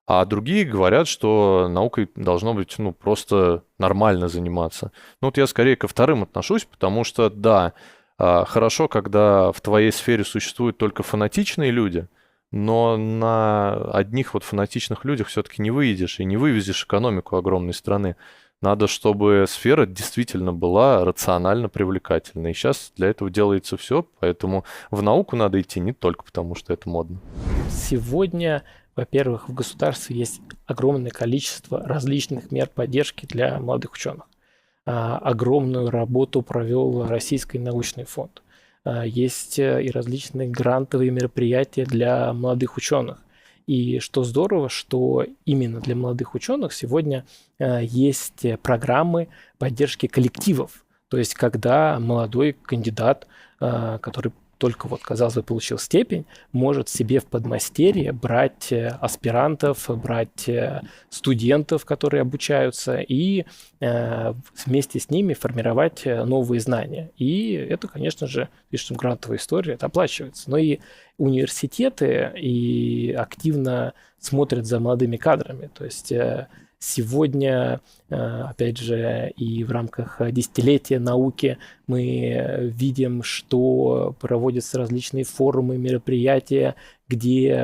а другие говорят, что наукой должно быть, просто нормально заниматься. Ну, вот я скорее ко вторым отношусь, потому что, да, хорошо, когда в твоей сфере существуют только фанатичные люди, но на одних вот фанатичных людях все-таки не выедешь и не вывезешь экономику огромной страны. Надо, чтобы сфера действительно была рационально привлекательной. И сейчас для этого делается все, поэтому в науку надо идти не только потому, что это модно. Сегодня, во-первых, в государстве есть огромное количество различных мер поддержки для молодых ученых. Огромную работу провел Российский научный фонд. Есть и различные грантовые мероприятия для молодых ученых. И что здорово, что именно для молодых ученых сегодня есть программы поддержки коллективов. То есть когда молодой кандидат, который только вот, казалось бы, получил степень, может себе в подмастерье брать аспирантов, брать студентов, которые обучаются, и вместе с ними формировать новые знания. И это, конечно же, пишем грантовая история, это оплачивается. Но и университеты и активно смотрят за молодыми кадрами. То есть сегодня, опять же, и в рамках десятилетия науки мы видим, что проводятся различные форумы, мероприятия, где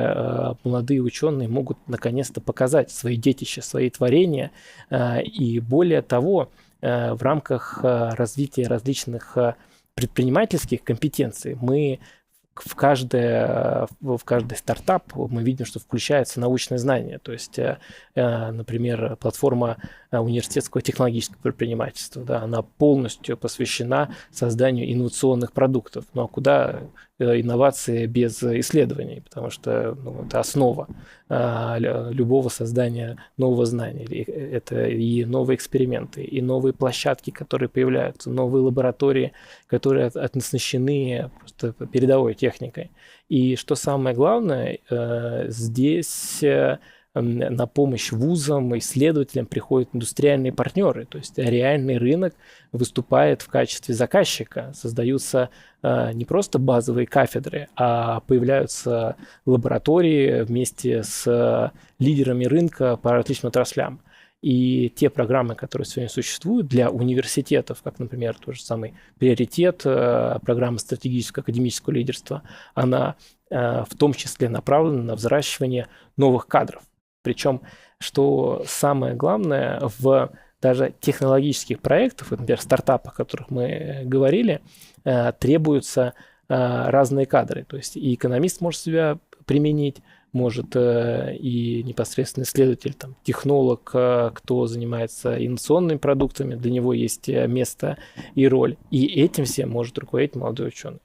молодые ученые могут наконец-то показать свои детища, свои творения. И более того, в рамках развития различных предпринимательских компетенций мы в каждый стартап мы видим, что включается научное знание. То есть, например, платформа университетского технологического предпринимательства, да, она полностью посвящена созданию инновационных продуктов. Ну а куда инновации без исследований? Потому что это основа любого создания нового знания. Это и новые эксперименты, и новые площадки, которые появляются, новые лаборатории, которые оснащены просто передовой техникой. И что самое главное, здесь на помощь вузам, исследователям приходят индустриальные партнеры, то есть реальный рынок выступает в качестве заказчика, создаются не просто базовые кафедры, а появляются лаборатории вместе с лидерами рынка по различным отраслям. И те программы, которые сегодня существуют для университетов, как, например, тот же самый приоритет, программа стратегического академического лидерства, она в том числе направлена на взращивание новых кадров. Причем что самое главное в даже технологических проектах, вот, например, стартапах, о которых мы говорили, требуются разные кадры. То есть и экономист может себя применить, может и непосредственно исследователь, там, технолог, кто занимается инновационными продуктами, для него есть место и роль. И этим всем может руководить молодой ученый.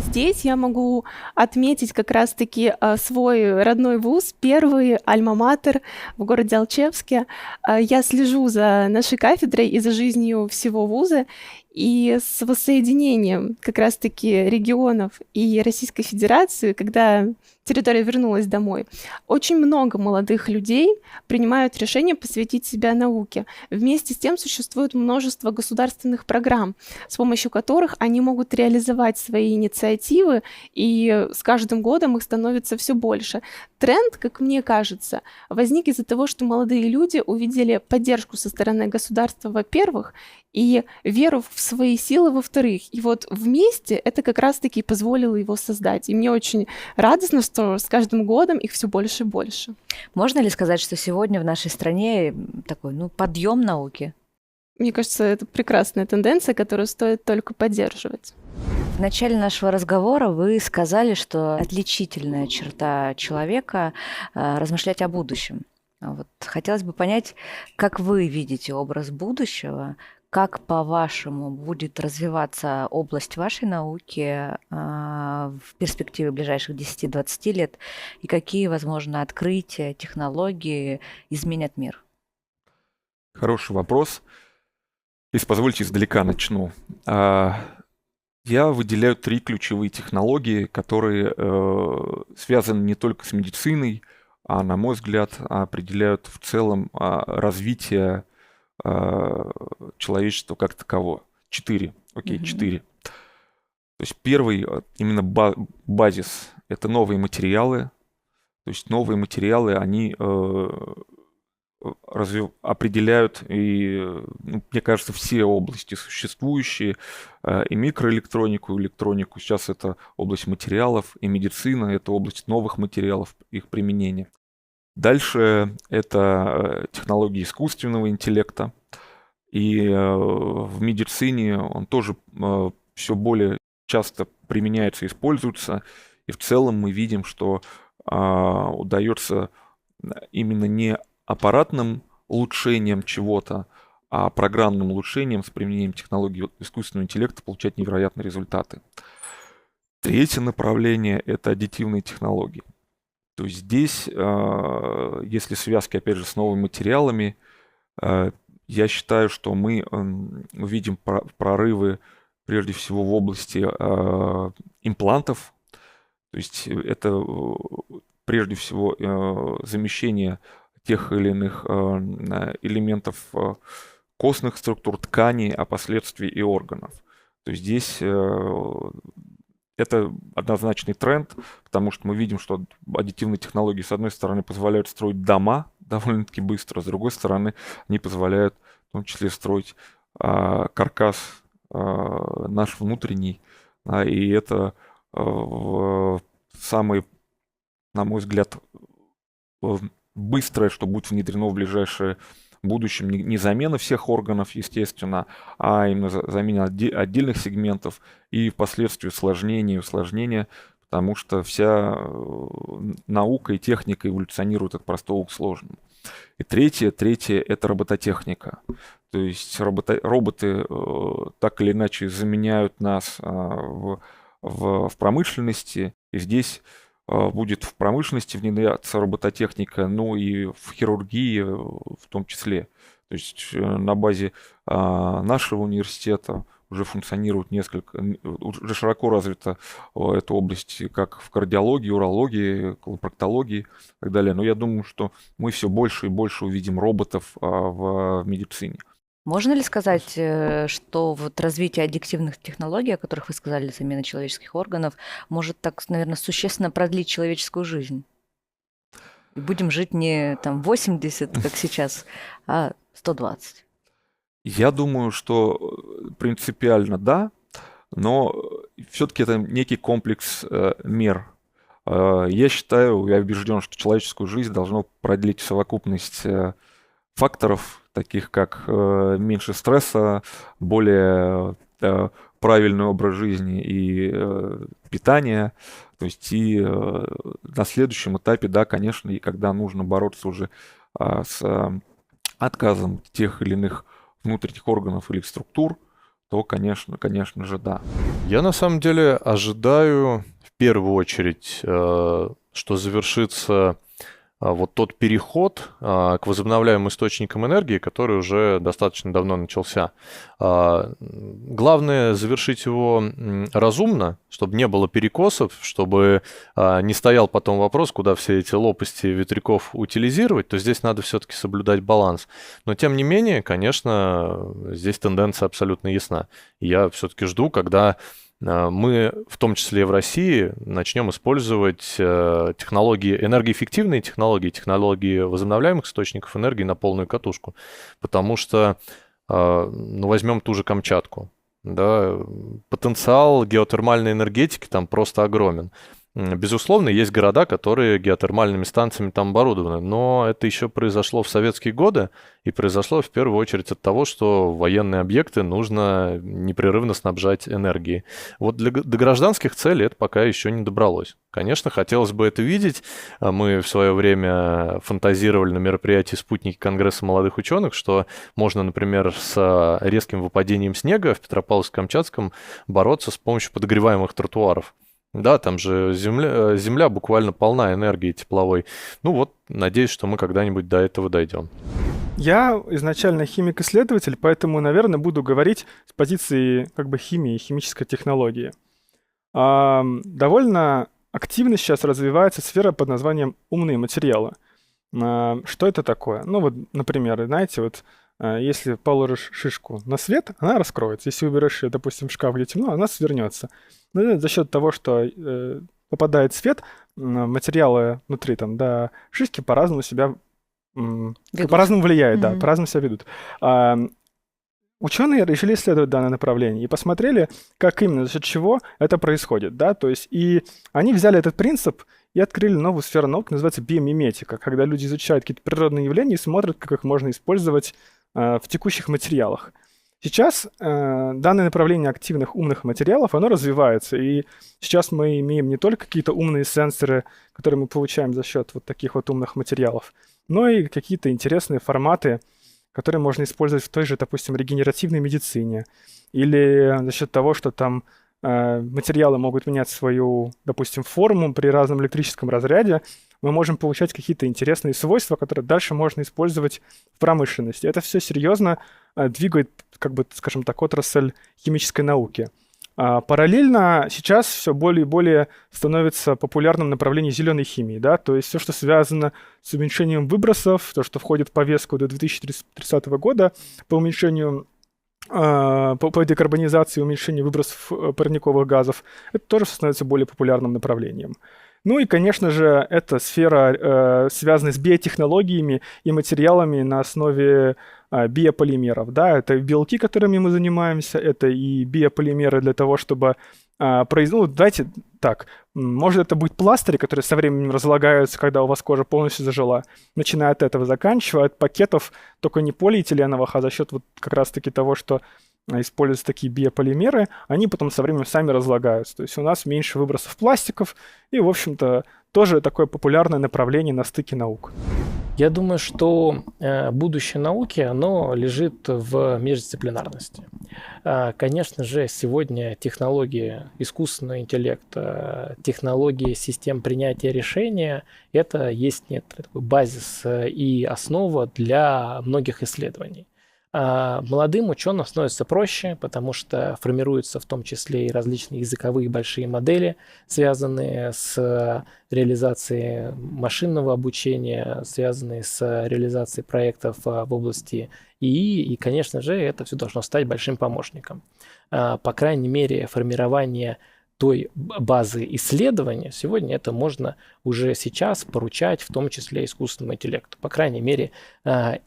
Здесь я могу отметить как раз-таки свой родной вуз, первый альма-матер в городе Алчевске. Я слежу за нашей кафедрой и за жизнью всего вуза, и с воссоединением как раз-таки регионов и Российской Федерации, когда территория вернулась домой, очень много молодых людей принимают решение посвятить себя науке. Вместе с тем существует множество государственных программ, с помощью которых они могут реализовать свои инициативы, и с каждым годом их становится все больше. Тренд, как мне кажется, возник из-за того, что молодые люди увидели поддержку со стороны государства, во-первых, и веру в свои силы, во-вторых. И вот вместе это как раз-таки позволило его создать. И мне очень радостно, что с каждым годом их все больше и больше. Можно ли сказать, что сегодня в нашей стране такой, подъем науки? Мне кажется, это прекрасная тенденция, которую стоит только поддерживать. В начале нашего разговора вы сказали, что отличительная черта человека — размышлять о будущем. Вот хотелось бы понять, как вы видите образ будущего, как, по-вашему, будет развиваться область вашей науки в перспективе ближайших 10-20 лет, и какие, возможно, открытия, технологии изменят мир? Хороший вопрос. Если позволите, издалека начну. Я выделяю 3 ключевые технологии, которые связаны не только с медициной, а, на мой взгляд, определяют в целом развитие человечества как такового. 4. Окей, 4. То есть первый, именно базис, это новые материалы. То есть новые материалы, они определяют и, мне кажется, все области существующие, и микроэлектронику, и электронику. Сейчас это область материалов, и медицина, это область новых материалов, их применения. Дальше это технологии искусственного интеллекта. И в медицине он тоже все более часто применяется и используется. И в целом мы видим, что удается именно не аппаратным улучшением чего-то, а программным улучшением с применением технологий искусственного интеллекта получать невероятные результаты. Третье направление — это аддитивные технологии. То есть здесь, если связки, опять же, с новыми материалами, я считаю, что мы увидим прорывы прежде всего в области имплантов. То есть это прежде всего замещение тех или иных элементов костных структур, тканей, а впоследствии и органов. То есть здесь это однозначный тренд, потому что мы видим, что аддитивные технологии, с одной стороны, позволяют строить дома довольно-таки быстро, с другой стороны, они позволяют в том числе строить каркас наш внутренний, и это самый, на мой взгляд, быстрое, что будет внедрено в ближайшее будущем. Не замена всех органов, естественно, а именно замена отдельных сегментов и впоследствии усложнения, потому что вся наука и техника эволюционирует от простого к сложному. И третье — это робототехника. То есть роботы так или иначе заменяют нас в промышленности, и здесь будет в промышленности внедряться робототехника, ну и в хирургии в том числе. То есть на базе нашего университета уже функционирует уже широко развита эта область, как в кардиологии, урологии, колопроктологии и так далее. Но я думаю, что мы все больше и больше увидим роботов в медицине. Можно ли сказать, что вот развитие аддитивных технологий, о которых вы сказали, замена человеческих органов, может так, наверное, существенно продлить человеческую жизнь? И будем жить не там 80, как сейчас, а 120? Я думаю, что принципиально да, но все-таки это некий комплекс мер. Я считаю, я убежден, что человеческую жизнь должно продлить совокупность факторов, таких как меньше стресса, более правильный образ жизни и питание. То есть и на следующем этапе, да, конечно, и когда нужно бороться уже с отказом тех или иных внутренних органов или структур, то, конечно же, да. Я на самом деле ожидаю в первую очередь, что завершится вот тот переход к возобновляемым источникам энергии, который уже достаточно давно начался. Главное завершить его разумно, чтобы не было перекосов, чтобы не стоял потом вопрос, куда все эти лопасти ветряков утилизировать, то здесь надо все-таки соблюдать баланс. Но тем не менее, конечно, здесь тенденция абсолютно ясна. И я все-таки жду, когда мы, в том числе и в России, начнем использовать технологии, энергоэффективные технологии возобновляемых источников энергии на полную катушку. Потому что, возьмем ту же Камчатку. Да, потенциал геотермальной энергетики там просто огромен. Безусловно, есть города, которые геотермальными станциями там оборудованы, но это еще произошло в советские годы, и произошло в первую очередь от того, что военные объекты нужно непрерывно снабжать энергией. Вот до гражданских целей это пока еще не добралось. Конечно, хотелось бы это видеть. Мы в свое время фантазировали на мероприятии «Спутники Конгресса молодых ученых», что можно, например, с резким выпадением снега в Петропавловске-Камчатском бороться с помощью подогреваемых тротуаров. Да, там же земля буквально полна энергии тепловой. Ну вот, надеюсь, что мы когда-нибудь до этого дойдем. Я изначально химик-исследователь, поэтому, наверное, буду говорить с позиции как бы химии и химической технологии. Довольно активно сейчас развивается сфера под названием «умные материалы». Что это такое? Ну вот, например, знаете, вот если положишь шишку на свет, она раскроется. Если уберешь ее, допустим, в шкаф, где темно, она свернется. Но за счет того, что попадает свет, материалы внутри там, да, шишки по-разному себя по-разному влияют, да, по-разному себя ведут. Ученые решили исследовать данное направление и посмотрели, как именно, за счет чего это происходит, да, то есть и они взяли этот принцип и открыли новую сферу науки, называется биомиметика, когда люди изучают какие-то природные явления и смотрят, как их можно использовать в текущих материалах. Сейчас данное направление активных умных материалов, оно развивается, и сейчас мы имеем не только какие-то умные сенсоры, которые мы получаем за счет вот таких вот умных материалов, но и какие-то интересные форматы, которые можно использовать в той же, допустим, регенеративной медицине, или за счет того, что там материалы могут менять свою, допустим, форму при разном электрическом разряде, мы можем получать какие-то интересные свойства, которые дальше можно использовать в промышленности. Это все серьезно двигает, как бы, скажем так, отрасль химической науки. Параллельно сейчас все более и более становится популярным направление зеленой химии, да, то есть все, что связано с уменьшением выбросов, то, что входит в повестку до 2030 года по уменьшению по декарбонизации и уменьшению выбросов парниковых газов, это тоже становится более популярным направлением. Ну и, конечно же, эта сфера связана с биотехнологиями и материалами на основе биополимеров. Да? Это белки, которыми мы занимаемся, это и биополимеры для того, чтобы давайте так, может это будет пластыри, которые со временем разлагаются, когда у вас кожа полностью зажила, начиная от этого, заканчивая от пакетов, только не полиэтиленовых, а за счет вот как раз-таки того, что используются такие биополимеры, они потом со временем сами разлагаются. То есть у нас меньше выбросов пластиков, и, в общем-то, тоже такое популярное направление на стыке наук. Я думаю, что будущее науки, оно лежит в междисциплинарности. Конечно же, сегодня технологии искусственного интеллекта, технологии систем принятия решения – это есть некоторый такой базис и основа для многих исследований. Молодым ученым становится проще, потому что формируются в том числе и различные языковые большие модели, связанные с реализацией машинного обучения, связанные с реализацией проектов в области ИИ, и, конечно же, это все должно стать большим помощником. По крайней мере, формирование той базы исследования, сегодня это можно уже сейчас поручать, в том числе искусственному интеллекту. По крайней мере,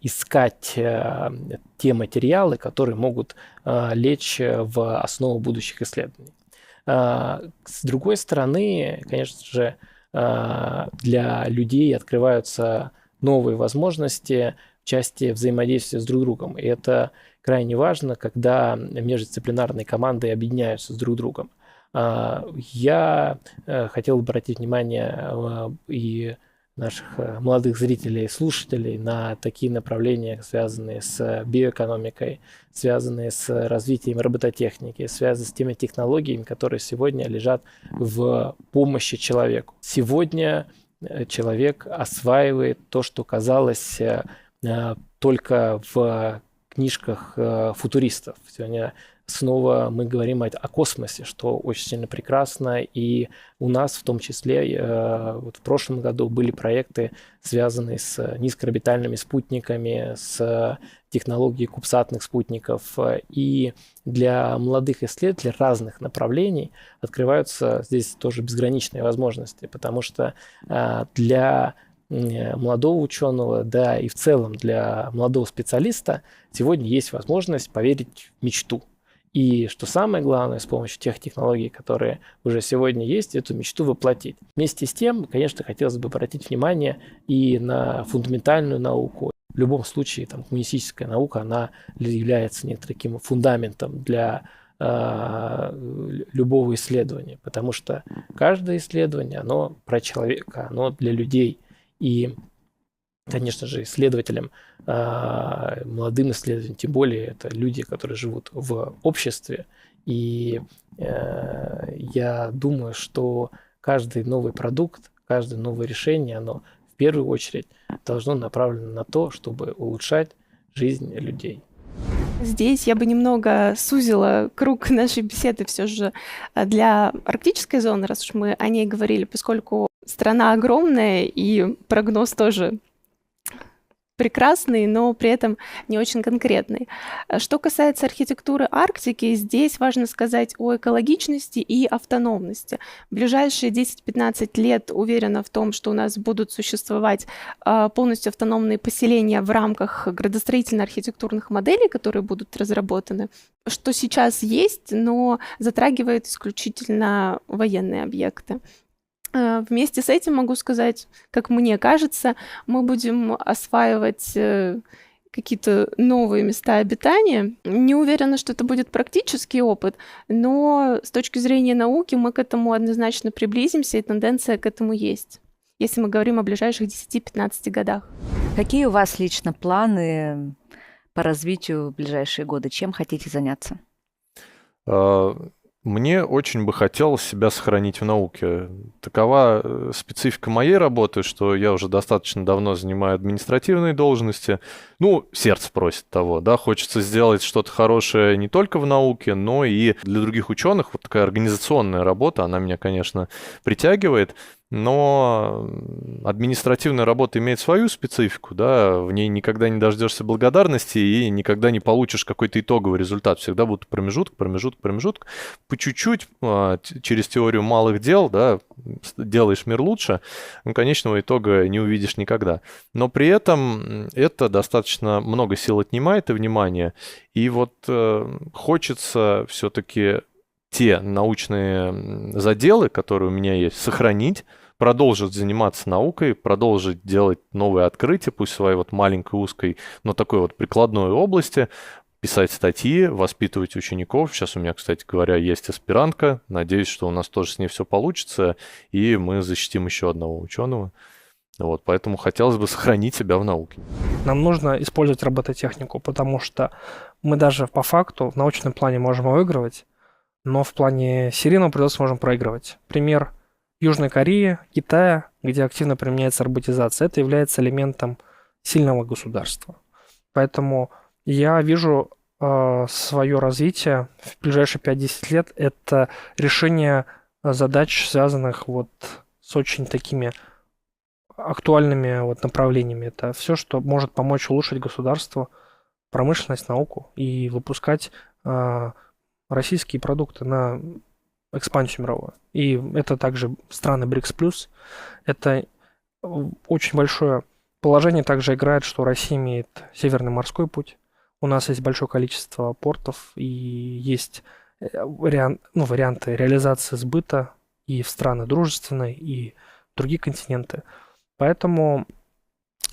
искать те материалы, которые могут лечь в основу будущих исследований. С другой стороны, конечно же, для людей открываются новые возможности в части взаимодействия с друг другом. И это крайне важно, когда междисциплинарные команды объединяются с друг другом. Я хотел бы обратить внимание и наших молодых зрителей и слушателей на такие направления, связанные с биоэкономикой, связанные с развитием робототехники, связанные с теми технологиями, которые сегодня лежат в помощи человеку. Сегодня человек осваивает то, что казалось только в книжках футуристов. Сегодня снова мы говорим о космосе, что очень сильно прекрасно, и у нас в том числе вот в прошлом году были проекты, связанные с низкоорбитальными спутниками, с технологией кубсатных спутников, и для молодых исследователей разных направлений открываются здесь тоже безграничные возможности, потому что для молодого ученого, да и в целом для молодого специалиста сегодня есть возможность поверить в мечту. И что самое главное, с помощью тех технологий, которые уже сегодня есть, эту мечту воплотить. Вместе с тем, конечно, хотелось бы обратить внимание и на фундаментальную науку. В любом случае, там, гуманистическая наука, она является некоторым фундаментом для любого исследования, потому что каждое исследование, оно про человека, оно для людей. И, конечно же, исследователям, молодым исследователям, тем более это люди, которые живут в обществе. И я думаю, что каждый новый продукт, каждое новое решение, оно в первую очередь должно направлено на то, чтобы улучшать жизнь людей. Здесь я бы немного сузила круг нашей беседы все же для арктической зоны, раз уж мы о ней говорили, поскольку страна огромная и прогноз тоже прекрасный, но при этом не очень конкретный. Что касается архитектуры Арктики, здесь важно сказать о экологичности и автономности. В ближайшие 10-15 лет уверена в том, что у нас будут существовать полностью автономные поселения в рамках градостроительно-архитектурных моделей, которые будут разработаны, что сейчас есть, но затрагивает исключительно военные объекты. Вместе с этим могу сказать, как мне кажется, мы будем осваивать какие-то новые места обитания. Не уверена, что это будет практический опыт, но с точки зрения науки мы к этому однозначно приблизимся, и тенденция к этому есть, если мы говорим о ближайших 10-15 годах. Какие у вас лично планы по развитию в ближайшие годы? Чем хотите заняться? Мне очень бы хотелось себя сохранить в науке. Такова специфика моей работы, что я уже достаточно давно занимаю административные должности. Ну, сердце просит того, да, хочется сделать что-то хорошее не только в науке, но и для других ученых. Вот такая организационная работа, она меня, конечно, притягивает. Но административная работа имеет свою специфику, да, в ней никогда не дождешься благодарности и никогда не получишь какой-то итоговый результат. Всегда будет промежуток. По чуть-чуть, через теорию малых дел, да, делаешь мир лучше, но конечного итога не увидишь никогда. Но при этом это достаточно много сил отнимает и внимания. И вот хочется все-таки те научные заделы, которые у меня есть, сохранить, продолжить заниматься наукой, продолжить делать новые открытия, пусть в своей вот маленькой, узкой, но такой вот прикладной области, писать статьи, воспитывать учеников. Сейчас у меня, кстати говоря, есть аспирантка. Надеюсь, что у нас тоже с ней все получится, и мы защитим еще одного ученого. Вот, поэтому хотелось бы сохранить себя в науке. Нам нужно использовать робототехнику, потому что мы даже по факту в научном плане можем выигрывать, но в плане серийного производства можем проигрывать. Пример Южной Кореи, Китая, где активно применяется роботизация. Это является элементом сильного государства. Поэтому я вижу свое развитие в ближайшие 5-10 лет. Это решение задач, связанных вот с очень такими актуальными вот направлениями. Это все, что может помочь улучшить государство, промышленность, науку и выпускать российские продукты на экспансию мировую. И это также страны БРИКС+. Это очень большое положение также играет, что Россия имеет Северный морской путь. У нас есть большое количество портов и есть варианты реализации сбыта и в страны дружественные, и другие континенты. Поэтому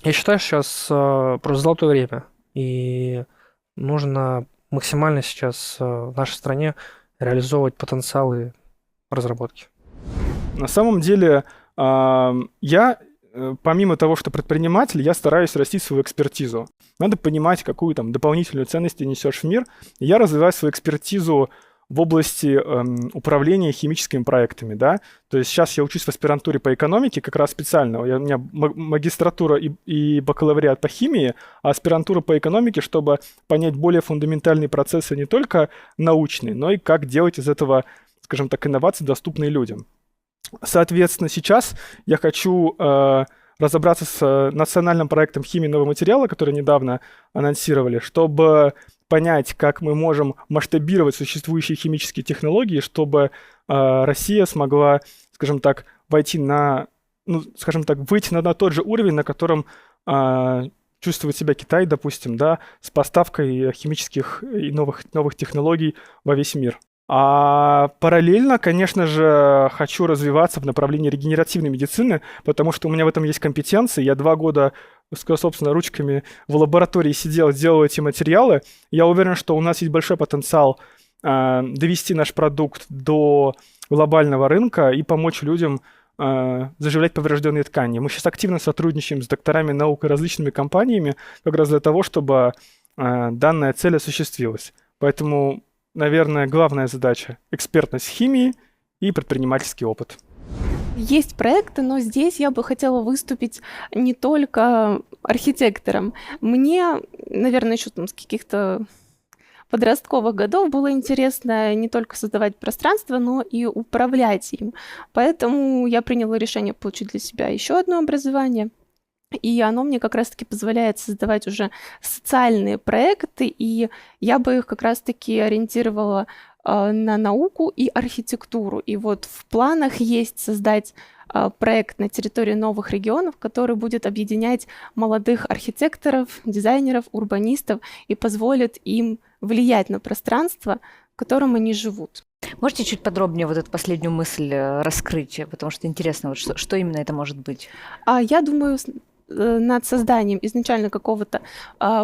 я считаю, сейчас просто золотое время, и нужно максимально сейчас в нашей стране реализовывать потенциалы разработки. На самом деле, я, помимо того, что предприниматель, я стараюсь растить свою экспертизу. Надо понимать, какую там дополнительную ценность ты несешь в мир. Я развиваю свою экспертизу в области управления химическими проектами, да. То есть сейчас я учусь в аспирантуре по экономике, как раз специально. У меня магистратура и бакалавриат по химии, а аспирантура по экономике, чтобы понять более фундаментальные процессы, не только научные, но и как делать из этого, скажем так, инновации доступные людям. Соответственно, сейчас я хочу разобраться с национальным проектом химии нового материала, который недавно анонсировали, чтобы понять, как мы можем масштабировать существующие химические технологии, чтобы Россия смогла, скажем так, выйти на тот же уровень, на котором чувствует себя Китай, допустим, да, с поставкой химических и новых технологий во весь мир. А параллельно, конечно же, хочу развиваться в направлении регенеративной медицины, потому что у меня в этом есть компетенции. Я 2 года, собственно, ручками в лаборатории сидел, делал эти материалы. Я уверен, что у нас есть большой потенциал довести наш продукт до глобального рынка и помочь людям заживлять поврежденные ткани. Мы сейчас активно сотрудничаем с докторами наук и различными компаниями как раз для того, чтобы данная цель осуществилась. Поэтому, наверное, главная задача — экспертность в химии и предпринимательский опыт. Есть проекты, но здесь я бы хотела выступить не только архитектором. Мне, наверное, еще там с каких-то подростковых годов было интересно не только создавать пространство, но и управлять им. Поэтому я приняла решение получить для себя еще одно образование. И оно мне как раз-таки позволяет создавать уже социальные проекты, и я бы их как раз-таки ориентировала на науку и архитектуру. И вот в планах есть создать проект на территории новых регионов, который будет объединять молодых архитекторов, дизайнеров, урбанистов и позволит им влиять на пространство, в котором они живут. Можете чуть подробнее вот эту последнюю мысль раскрыть, потому что интересно, вот что именно это может быть? Я думаю, над созданием изначально какого-то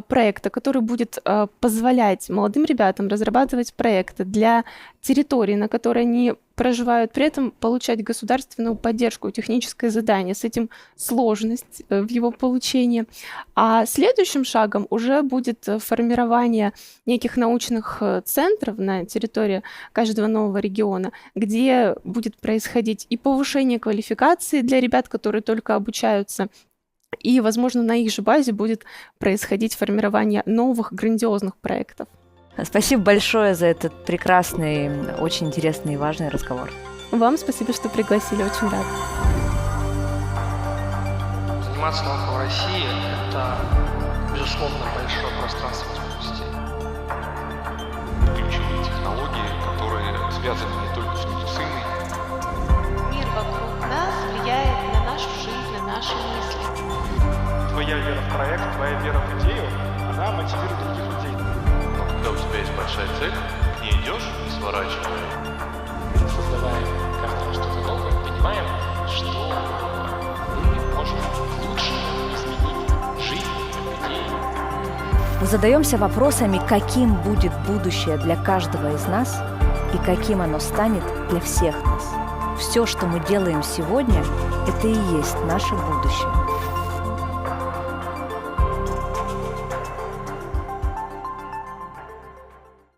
проекта, который будет позволять молодым ребятам разрабатывать проекты для территории, на которой они проживают, при этом получать государственную поддержку, техническое задание. С этим сложность в его получении. А следующим шагом уже будет формирование неких научных центров на территории каждого нового региона, где будет происходить и повышение квалификации для ребят, которые только обучаются, и, возможно, на их же базе будет происходить формирование новых грандиозных проектов. Спасибо большое за этот прекрасный, очень интересный и важный разговор. Вам спасибо, что пригласили, очень рада. Заниматься наукой в России – это, безусловно, большое пространство возможностей. Ключевые технологии, которые связаны не только с медициной. Мир вокруг нас влияет на нашу жизнь, на наши мысли. Твоя вера в проект, твоя вера в идею, она мотивирует других людей. Но когда у тебя есть большая цель, не идешь и сворачиваешь. Создавая каждый раз что-то новое, понимаем, что мы можем лучше изменить жизнь людей. Мы задаемся вопросами, каким будет будущее для каждого из нас и каким оно станет для всех нас. Все, что мы делаем сегодня, это и есть наше будущее.